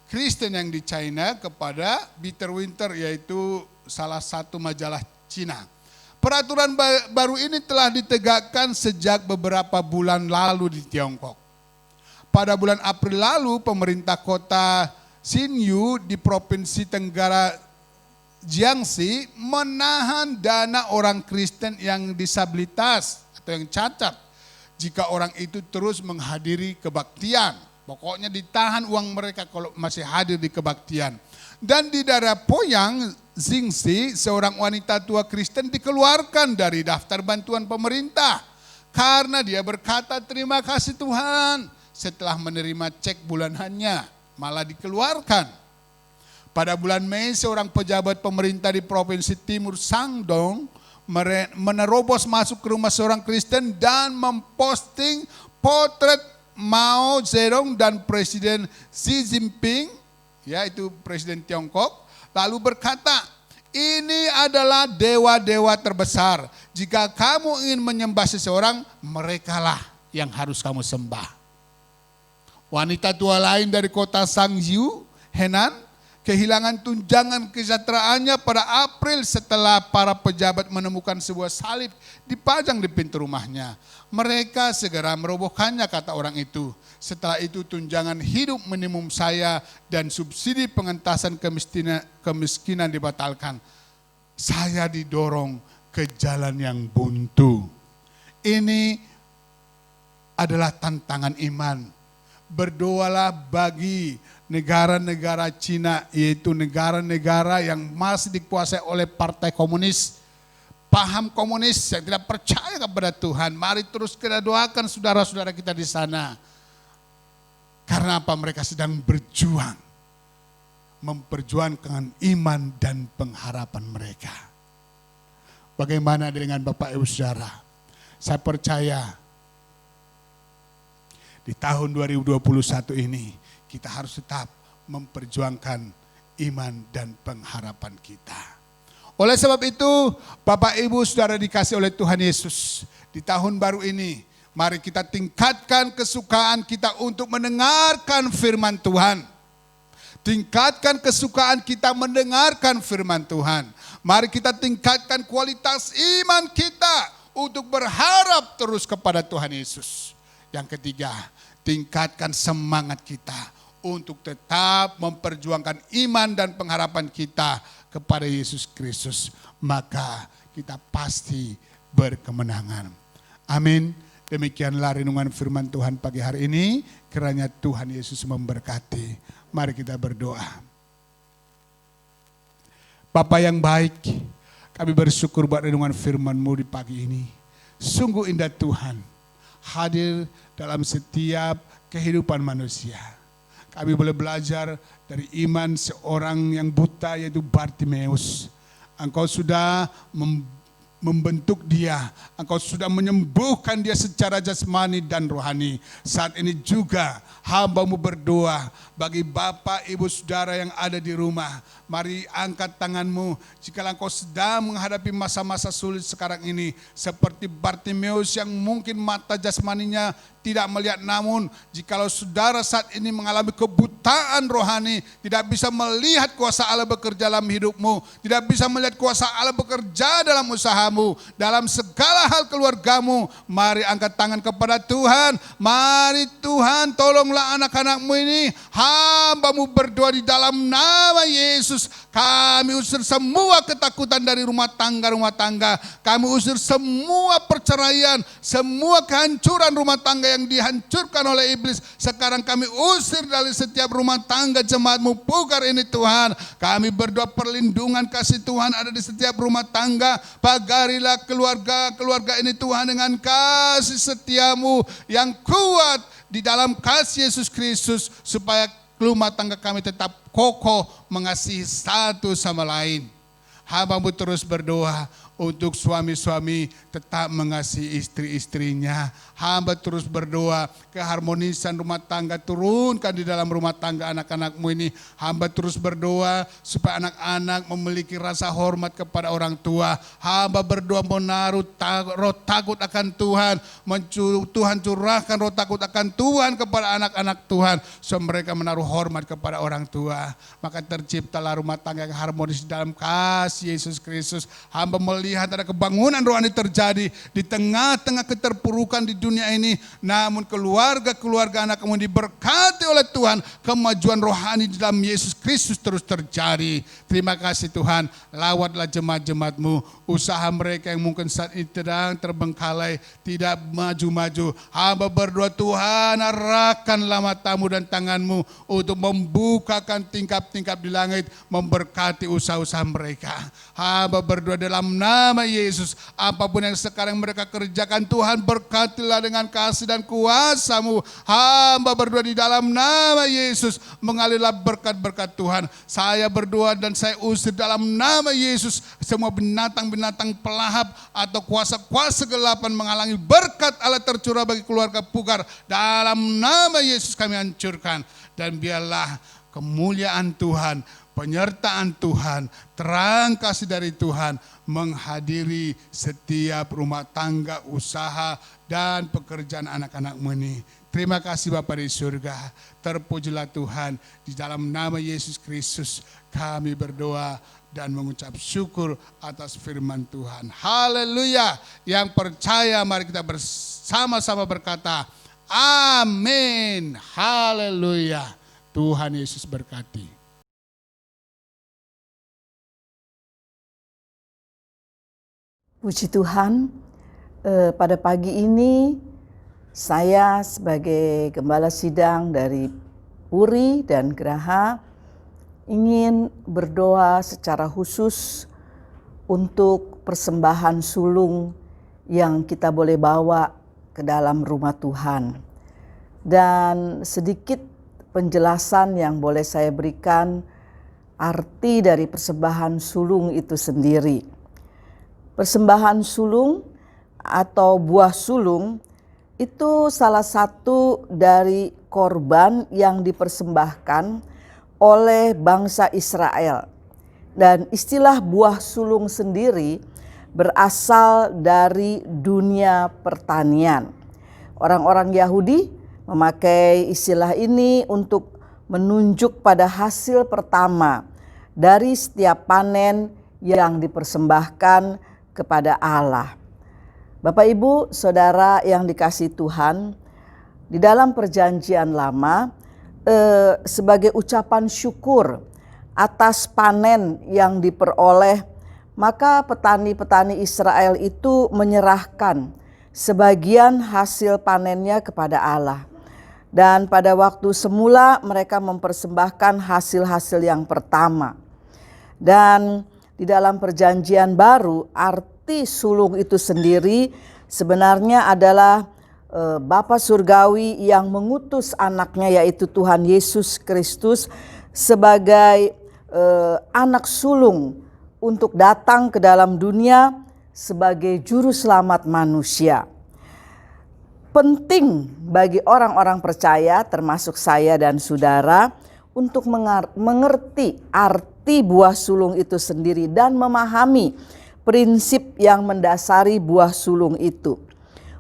Kristen yang di China kepada Bitter Winter, yaitu salah satu majalah Cina. Peraturan baru ini telah ditegakkan sejak beberapa bulan lalu di Tiongkok. Pada bulan April lalu, pemerintah kota Xinyu di Provinsi Tenggara Jiangxi menahan dana orang Kristen yang disabilitas atau yang cacat jika orang itu terus menghadiri kebaktian. Pokoknya ditahan uang mereka kalau masih hadir di kebaktian. Dan di daerah Poyang, Jingxi, seorang wanita tua Kristen dikeluarkan dari daftar bantuan pemerintah karena dia berkata, "Terima kasih Tuhan." Setelah menerima cek bulanannya, malah dikeluarkan. Pada bulan Mei, seorang pejabat pemerintah di Provinsi Timur Shandong menerobos masuk ke rumah seorang Kristen dan memposting potret Mao Zedong dan Presiden Xi Jinping, yaitu Presiden Tiongkok, lalu berkata, "Ini adalah dewa-dewa terbesar. Jika kamu ingin menyembah seseorang, merekalah yang harus kamu sembah." Wanita tua lain dari kota Sangju, Henan, kehilangan tunjangan kesejahteraannya pada April setelah para pejabat menemukan sebuah salib dipajang di pintu rumahnya. Mereka segera merobohkannya, kata orang itu. Setelah itu tunjangan hidup minimum saya dan subsidi pengentasan kemiskinan dibatalkan. Saya didorong ke jalan yang buntu. Ini adalah tantangan iman. Berdoalah bagi negara-negara Cina, yaitu negara-negara yang masih dikuasai oleh partai komunis, paham komunis yang tidak percaya kepada Tuhan. Mari terus kita doakan saudara-saudara kita di sana. Karena apa? Mereka sedang berjuang, memperjuangkan iman dan pengharapan mereka. Bagaimana dengan Bapak Ibu Saudara? Saya percaya di tahun 2021 ini kita harus tetap memperjuangkan iman dan pengharapan kita. Oleh sebab itu, Bapak Ibu Saudara dikasih oleh Tuhan Yesus, di tahun baru ini, mari kita tingkatkan kesukaan kita untuk mendengarkan firman Tuhan. Tingkatkan kesukaan kita mendengarkan firman Tuhan. Mari kita tingkatkan kualitas iman kita untuk berharap terus kepada Tuhan Yesus. Yang ketiga, tingkatkan semangat kita untuk tetap memperjuangkan iman dan pengharapan kita kepada Yesus Kristus. Maka kita pasti berkemenangan. Amin. Demikianlah renungan firman Tuhan pagi hari ini. Kiranya Tuhan Yesus memberkati. Mari kita berdoa. Bapa yang baik, kami bersyukur buat renungan firman-Mu di pagi ini. Sungguh indah Tuhan, hadir dalam setiap kehidupan manusia. Kami boleh belajar dari iman seorang yang buta, yaitu Bartimeus. Engkau sudah membentuk dia, Engkau sudah menyembuhkan dia secara jasmani dan rohani. Saat ini juga hamba-Mu berdoa bagi Bapak Ibu Saudara yang ada di rumah. Mari angkat tangan-Mu jika Engkau sedang menghadapi masa-masa sulit sekarang ini. Seperti Bartimeus yang mungkin mata jasmaninya tidak melihat, namun jikalau saudara saat ini mengalami kebutaan rohani, tidak bisa melihat kuasa Allah bekerja dalam hidupmu, tidak bisa melihat kuasa Allah bekerja dalam usahamu, dalam segala hal keluargamu, mari angkat tangan kepada Tuhan. Mari Tuhan, tolonglah anak-anak-Mu ini, hamba-Mu berdoa di dalam nama Yesus. Kami usir semua ketakutan dari rumah tangga, kami usir semua perceraian, semua kehancuran rumah tangga yang dihancurkan oleh iblis. Sekarang kami usir dari setiap rumah tangga jemaat-Mu Pugar ini Tuhan. Kami berdoa perlindungan kasih Tuhan ada di setiap rumah tangga. Pagarilah keluarga ini Tuhan dengan kasih setia-Mu yang kuat di dalam kasih Yesus Kristus, supaya rumah tangga kami tetap kokoh mengasihi satu sama lain. Hamba-Mu terus berdoa untuk suami-suami tetap mengasihi istri-istrinya. Hamba terus berdoa keharmonisan rumah tangga turunkan di dalam rumah tangga anak-anak-Mu ini. Hamba terus berdoa supaya anak-anak memiliki rasa hormat kepada orang tua. Hamba berdoa menaruh roh takut akan Tuhan. Tuhan curahkan roh takut akan Tuhan kepada anak-anak Tuhan, supaya mereka menaruh hormat kepada orang tua. Maka terciptalah rumah tangga yang harmonis dalam kasih Yesus Kristus. Hamba melihat ada kebangunan rohani terjadi di tengah-tengah keterpurukan di dunia ini. Namun keluarga-keluarga anak-Mu diberkati oleh Tuhan. Kemajuan rohani di dalam Yesus Kristus terus terjadi. Terima kasih Tuhan. Lawatlah jemaat-jemaat-Mu. Usaha mereka yang mungkin saat ini sedang terbengkalai, tidak maju-maju. Hamba berdoa Tuhan, arahkanlah mata-Mu dan tangan-Mu untuk membukakan tingkap-tingkap di langit, memberkati usaha-usaha mereka. Hamba berdoa dalam nama Yesus, apapun yang sekarang mereka kerjakan Tuhan, berkatilah dengan kasih dan kuasa-Mu. Hamba berdoa di dalam nama Yesus, mengalirlah berkat-berkat Tuhan. Saya berdoa dan saya usir dalam nama Yesus semua binatang-binatang pelahap atau kuasa-kuasa gelapan menghalangi berkat Allah tercurah bagi keluarga Pugar. Dalam nama Yesus kami hancurkan, dan biarlah kemuliaan Tuhan, penyertaan Tuhan, terang kasih dari Tuhan menghadiri setiap rumah tangga, usaha, dan pekerjaan anak-anak-Mu ini. Terima kasih Bapa di surga. Terpujilah Tuhan. Di dalam nama Yesus Kristus kami berdoa dan mengucap syukur atas firman Tuhan. Haleluya. Yang percaya mari kita bersama-sama berkata, amin. Haleluya. Tuhan Yesus berkati. Puji Tuhan, pada pagi ini saya sebagai gembala sidang dari Puri dan Geraha ingin berdoa secara khusus untuk persembahan sulung yang kita boleh bawa ke dalam rumah Tuhan. Dan sedikit penjelasan yang boleh saya berikan arti dari persembahan sulung itu sendiri. Persembahan sulung atau buah sulung itu salah satu dari korban yang dipersembahkan oleh bangsa Israel. Dan istilah buah sulung sendiri berasal dari dunia pertanian. Orang-orang Yahudi memakai istilah ini untuk menunjuk pada hasil pertama dari setiap panen yang dipersembahkan kepada Allah. Bapak Ibu, Saudara yang dikasihi Tuhan, di dalam perjanjian lama sebagai ucapan syukur atas panen yang diperoleh, maka petani-petani Israel itu menyerahkan sebagian hasil panennya kepada Allah. Dan pada waktu semula mereka mempersembahkan hasil-hasil yang pertama. Dan di dalam perjanjian baru, arti sulung itu sendiri sebenarnya adalah Bapa Surgawi yang mengutus anaknya, yaitu Tuhan Yesus Kristus sebagai anak sulung untuk datang ke dalam dunia sebagai juru selamat manusia. Penting bagi orang-orang percaya termasuk saya dan saudara untuk mengerti arti buah sulung itu sendiri dan memahami prinsip yang mendasari buah sulung itu.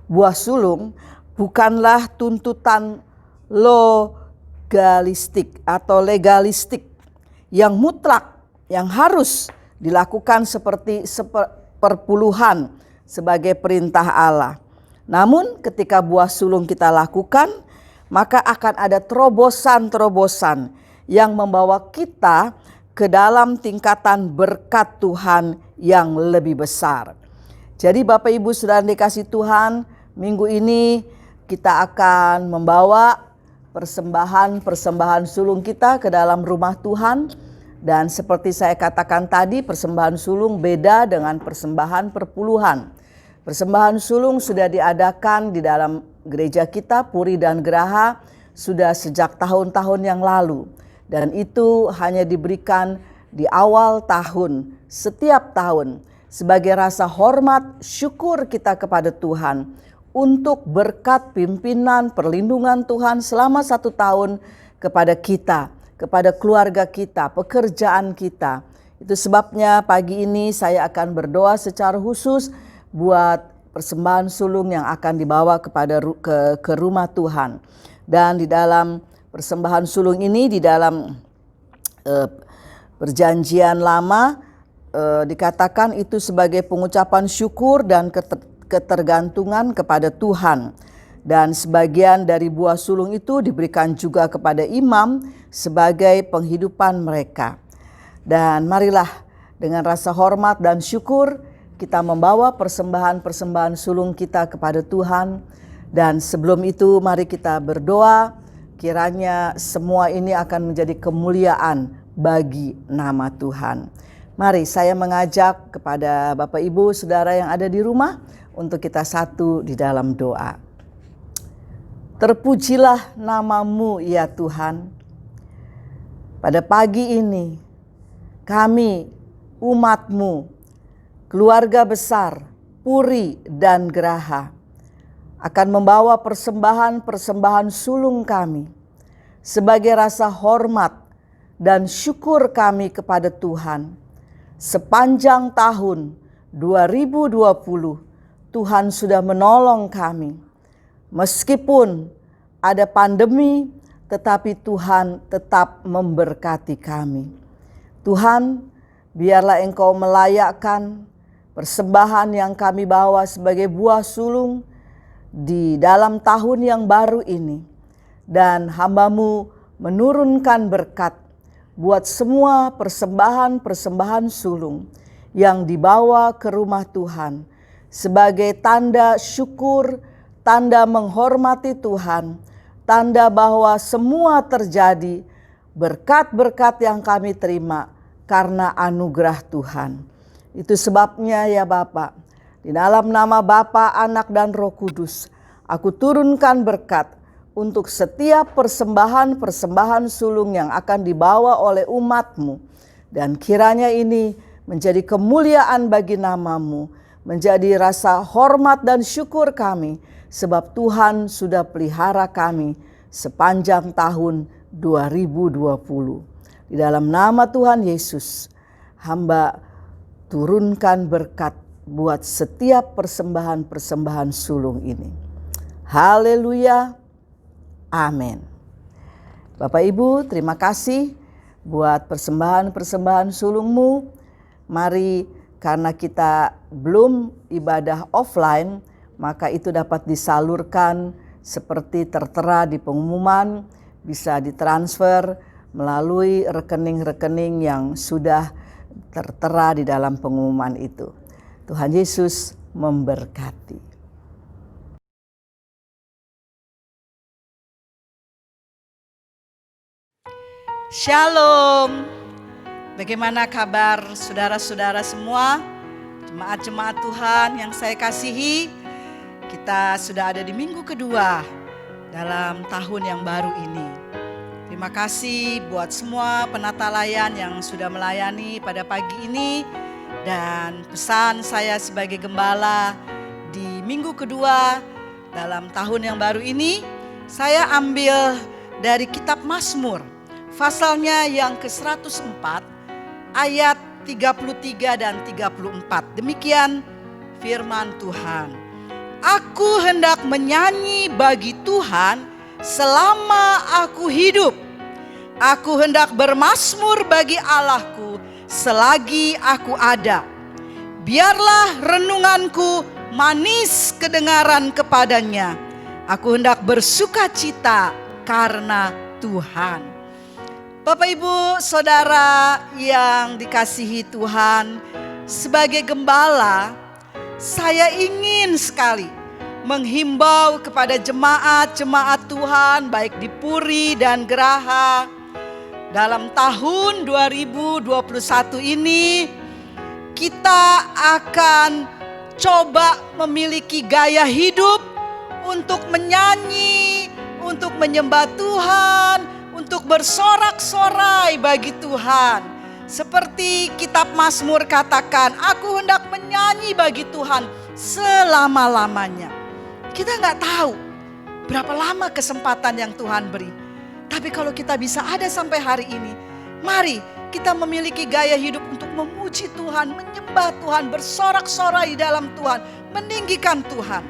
Buah sulung bukanlah tuntutan legalistik atau legalistik yang mutlak, yang harus dilakukan seperti perpuluhan sebagai perintah Allah. Namun ketika buah sulung kita lakukan, maka akan ada terobosan-terobosan yang membawa kita ke dalam tingkatan berkat Tuhan yang lebih besar. Jadi Bapak Ibu Saudara dikasih Tuhan, minggu ini kita akan membawa persembahan sulung kita ke dalam rumah Tuhan. Dan seperti saya katakan tadi, persembahan sulung beda dengan persembahan perpuluhan. Persembahan sulung sudah diadakan di dalam gereja kita, Puri dan Geraha, sudah sejak tahun-tahun yang lalu. Dan itu hanya diberikan di awal tahun, setiap tahun, sebagai rasa hormat syukur kita kepada Tuhan untuk berkat pimpinan perlindungan Tuhan selama 1 tahun kepada kita, kepada keluarga kita, pekerjaan kita. Itu sebabnya pagi ini saya akan berdoa secara khusus buat persembahan sulung yang akan dibawa ke rumah Tuhan. Dan di dalam persembahan sulung ini, di dalam perjanjian lama dikatakan itu sebagai pengucapan syukur dan ketergantungan kepada Tuhan. Dan sebagian dari buah sulung itu diberikan juga kepada imam sebagai penghidupan mereka. Dan marilah dengan rasa hormat dan syukur kita membawa persembahan-persembahan sulung kita kepada Tuhan. Dan sebelum itu mari kita berdoa, kiranya semua ini akan menjadi kemuliaan bagi nama Tuhan. Mari saya mengajak kepada Bapak Ibu Saudara yang ada di rumah untuk kita satu di dalam doa. Terpujilah nama-Mu ya Tuhan. Pada pagi ini kami umat-Mu, keluarga besar Puri dan Geraha, akan membawa persembahan-persembahan sulung kami sebagai rasa hormat dan syukur kami kepada Tuhan. Sepanjang tahun 2020, Tuhan sudah menolong kami. Meskipun ada pandemi, tetapi Tuhan tetap memberkati kami. Tuhan, biarlah Engkau melayakkan persembahan yang kami bawa sebagai buah sulung di dalam tahun yang baru ini. Dan hamba-Mu menurunkan berkat buat semua persembahan-persembahan sulung yang dibawa ke rumah Tuhan sebagai tanda syukur, tanda menghormati Tuhan, tanda bahwa semua terjadi berkat-berkat yang kami terima karena anugerah Tuhan. Itu sebabnya ya Bapa, di dalam nama Bapa, Anak dan Roh Kudus, aku turunkan berkat untuk setiap persembahan-persembahan sulung yang akan dibawa oleh umat-Mu. Dan kiranya ini menjadi kemuliaan bagi nama-Mu, menjadi rasa hormat dan syukur kami, sebab Tuhan sudah pelihara kami sepanjang tahun 2020. Di dalam nama Tuhan Yesus, hamba turunkan berkat buat setiap persembahan-persembahan sulung ini. Haleluya. Amin. Bapak Ibu, terima kasih buat persembahan-persembahan sulung-Mu. Mari, karena kita belum ibadah offline, maka itu dapat disalurkan seperti tertera di pengumuman, bisa ditransfer melalui rekening-rekening yang sudah tertera di dalam pengumuman itu. Tuhan Yesus memberkati. Shalom. Bagaimana kabar saudara-saudara semua? Jemaat-jemaat Tuhan yang saya kasihi, kita sudah ada di minggu kedua dalam tahun yang baru ini. Terima kasih buat semua penata layan yang sudah melayani pada pagi ini. Dan pesan saya sebagai gembala di minggu kedua dalam tahun yang baru ini, saya ambil dari kitab Mazmur. Pasalnya yang ke-104 ayat 33 dan 34. Demikian firman Tuhan. Aku hendak menyanyi bagi Tuhan selama aku hidup. Aku hendak bermazmur bagi Allahku selagi aku ada. Biarlah renunganku manis kedengaran kepadanya. Aku hendak bersukacita karena Tuhan. Bapak Ibu Saudara yang dikasihi Tuhan, sebagai gembala saya ingin sekali menghimbau kepada jemaat-jemaat Tuhan baik di Puri dan Geraha. Dalam tahun 2021 ini kita akan coba memiliki gaya hidup untuk menyanyi, untuk menyembah Tuhan, untuk bersorak-sorai bagi Tuhan. Seperti kitab Mazmur katakan, aku hendak menyanyi bagi Tuhan selama-lamanya. Kita nggak tahu berapa lama kesempatan yang Tuhan beri. Tapi kalau kita bisa ada sampai hari ini, mari kita memiliki gaya hidup untuk memuji Tuhan, menyembah Tuhan, bersorak-sorai dalam Tuhan, meninggikan Tuhan.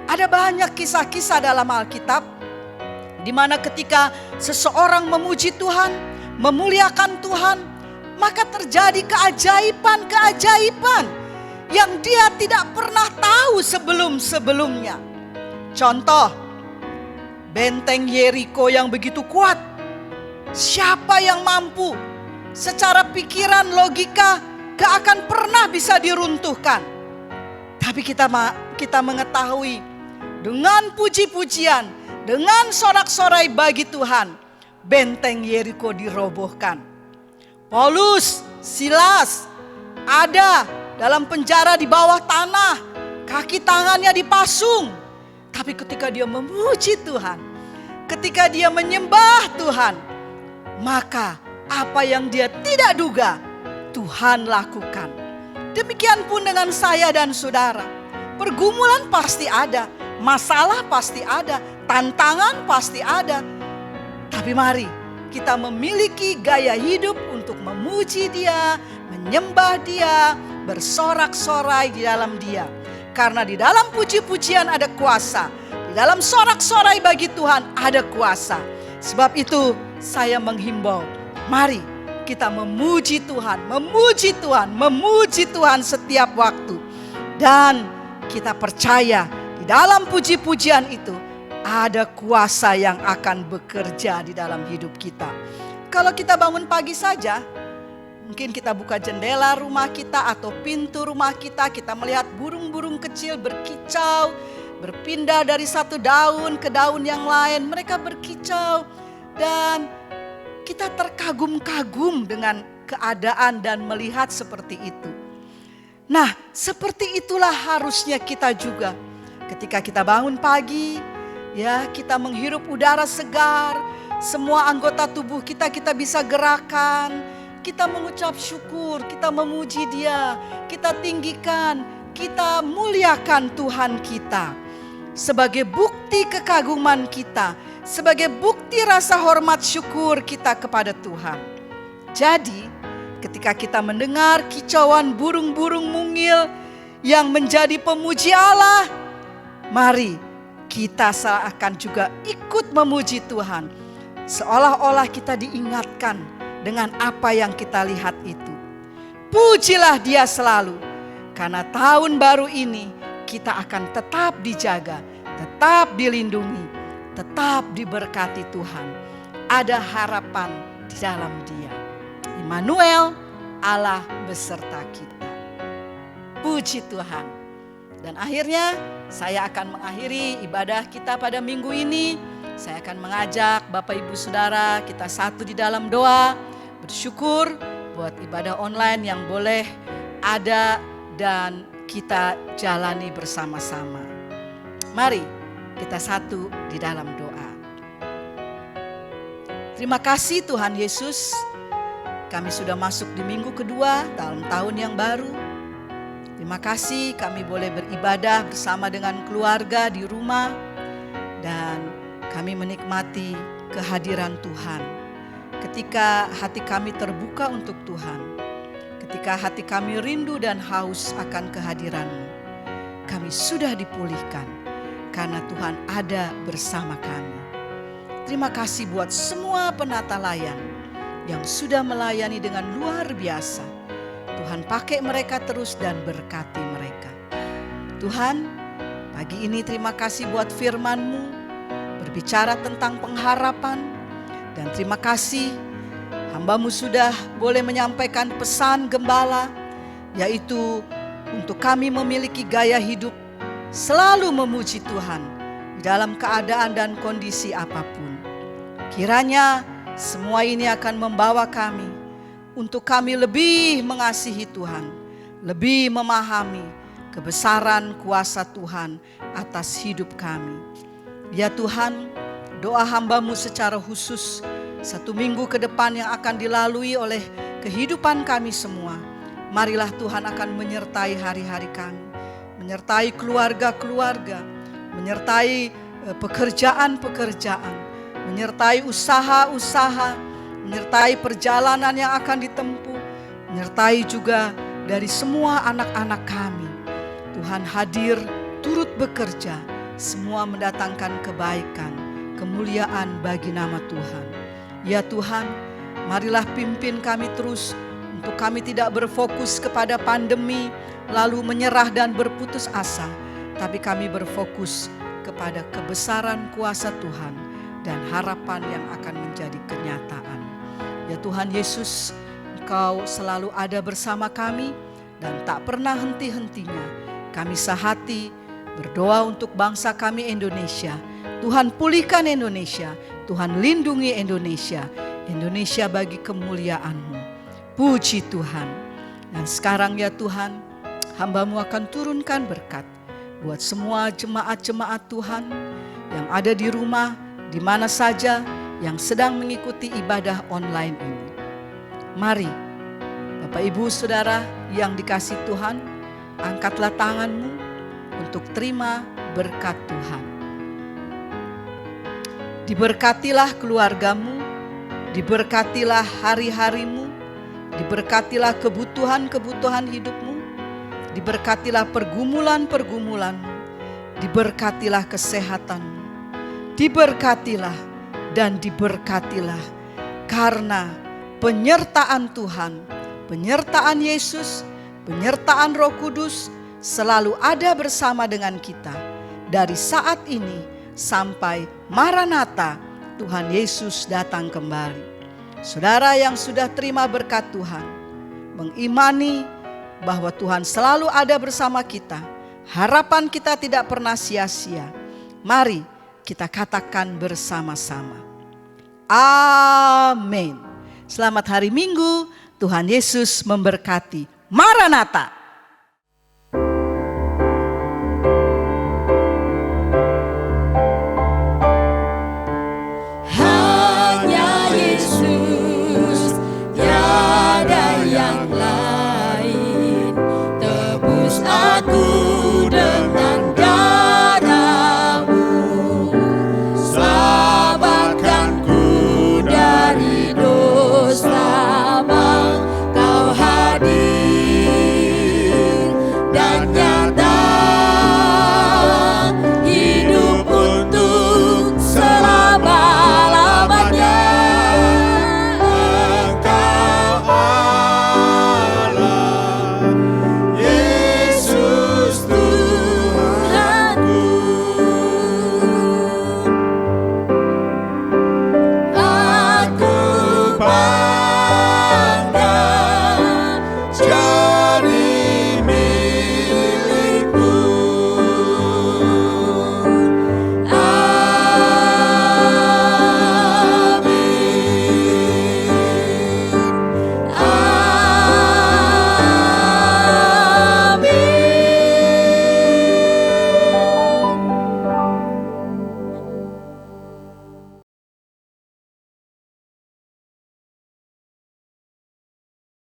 Ada banyak kisah-kisah dalam Alkitab di mana ketika seseorang memuji Tuhan, memuliakan Tuhan, maka terjadi keajaiban-keajaiban yang dia tidak pernah tahu sebelum-sebelumnya. Contoh, benteng Yeriko yang begitu kuat. Siapa yang mampu secara pikiran, logika gak akan pernah bisa diruntuhkan. Tapi kita mengetahui dengan puji-pujian, dengan sorak-sorai bagi Tuhan, benteng Yeriko dirobohkan. Paulus, Silas ada dalam penjara di bawah tanah, kaki tangannya dipasung. Tapi ketika dia memuji Tuhan, ketika dia menyembah Tuhan, maka apa yang dia tidak duga, Tuhan lakukan. Demikian pun dengan saya dan saudara. Pergumulan pasti ada, masalah pasti ada, tantangan pasti ada. Tapi mari kita memiliki gaya hidup untuk memuji Dia, menyembah Dia, bersorak-sorai di dalam Dia. Karena di dalam puji-pujian ada kuasa. Di dalam sorak-sorai bagi Tuhan ada kuasa. Sebab itu saya menghimbau, mari kita memuji Tuhan, memuji Tuhan, memuji Tuhan setiap waktu. Dan kita percaya di dalam puji-pujian itu ada kuasa yang akan bekerja di dalam hidup kita. Kalau kita bangun pagi saja, mungkin kita buka jendela rumah kita atau pintu rumah kita, kita melihat burung-burung kecil berkicau, berpindah dari satu daun ke daun yang lain. Mereka berkicau dan kita terkagum-kagum dengan keadaan dan melihat seperti itu. Nah, seperti itulah harusnya kita juga. Ketika kita bangun pagi, ya, kita menghirup udara segar, semua anggota tubuh kita bisa gerakan, kita mengucap syukur, kita memuji Dia, kita tinggikan, kita muliakan Tuhan kita. Sebagai bukti kekaguman kita, sebagai bukti rasa hormat syukur kita kepada Tuhan. Jadi, ketika kita mendengar kicauan burung-burung mungil yang menjadi pemuji Allah, mari kita seakan juga ikut memuji Tuhan. Seolah-olah kita diingatkan dengan apa yang kita lihat itu. Pujilah Dia selalu, karena tahun baru ini kita akan tetap dijaga, tetap dilindungi, tetap diberkati Tuhan. Ada harapan di dalam Dia. Immanuel, Allah beserta kita. Puji Tuhan. Dan akhirnya saya akan mengakhiri ibadah kita pada minggu ini. Saya akan mengajak Bapak Ibu Saudara kita satu di dalam doa. Bersyukur buat ibadah online yang boleh ada dan kita jalani bersama-sama. Mari kita satu di dalam doa. Terima kasih Tuhan Yesus, kami sudah masuk di minggu kedua dalam tahun yang baru. Terima kasih kami boleh beribadah bersama dengan keluarga di rumah. Dan kami menikmati kehadiran Tuhan. Ketika hati kami terbuka untuk Tuhan, ketika hati kami rindu dan haus akan kehadiran-Mu, kami sudah dipulihkan. Karena Tuhan ada bersama kami. Terima kasih buat semua penata layan yang sudah melayani dengan luar biasa. Tuhan pakai mereka terus dan berkati mereka. Tuhan, pagi ini terima kasih buat firman-Mu, berbicara tentang pengharapan. Dan terima kasih hamba-Mu sudah boleh menyampaikan pesan gembala, yaitu untuk kami memiliki gaya hidup selalu memuji Tuhan di dalam keadaan dan kondisi apapun. Kiranya semua ini akan membawa kami untuk kami lebih mengasihi Tuhan, lebih memahami kebesaran kuasa Tuhan atas hidup kami. Ya Tuhan, doa hamba-Mu secara khusus 1 minggu ke depan yang akan dilalui oleh kehidupan kami semua. Marilah Tuhan akan menyertai hari-hari kami, menyertai keluarga-keluarga, menyertai pekerjaan-pekerjaan, menyertai usaha-usaha, menyertai perjalanan yang akan ditempuh, menyertai juga dari semua anak-anak kami. Tuhan hadir, turut bekerja, semua mendatangkan kebaikan, kemuliaan bagi nama Tuhan. Ya Tuhan, marilah pimpin kami terus untuk kami tidak berfokus kepada pandemi, lalu menyerah dan berputus asa, tapi kami berfokus kepada kebesaran kuasa Tuhan dan harapan yang akan menjadi kenyataan. Ya Tuhan Yesus, Engkau selalu ada bersama kami dan tak pernah henti-hentinya. Kami sehati berdoa untuk bangsa kami Indonesia. Tuhan pulihkan Indonesia, Tuhan lindungi Indonesia, Indonesia bagi kemuliaan-Mu. Puji Tuhan. Dan sekarang ya Tuhan, hamba-Mu akan turunkan berkat buat semua jemaat-jemaat Tuhan yang ada di rumah, di mana saja yang sedang mengikuti ibadah online ini. Mari, Bapak Ibu Saudara yang dikasihi Tuhan, angkatlah tangan-Mu untuk terima berkat Tuhan. Diberkatilah keluarga-Mu, diberkatilah hari-hari-Mu, diberkatilah kebutuhan-kebutuhan hidup-Mu, Diberkatilah pergumulan-pergumulanmu, diberkatilah kesehatanmu, diberkatilah dan diberkatilah. Karena penyertaan Tuhan, penyertaan Yesus, penyertaan Roh Kudus selalu ada bersama dengan kita. Dari saat ini sampai Maranatha, Tuhan Yesus datang kembali. Saudara yang sudah terima berkat Tuhan, mengimani bahwa Tuhan selalu ada bersama kita, harapan kita tidak pernah sia-sia. Mari kita katakan bersama-sama, amin. Selamat hari Minggu, Tuhan Yesus memberkati. Maranatha.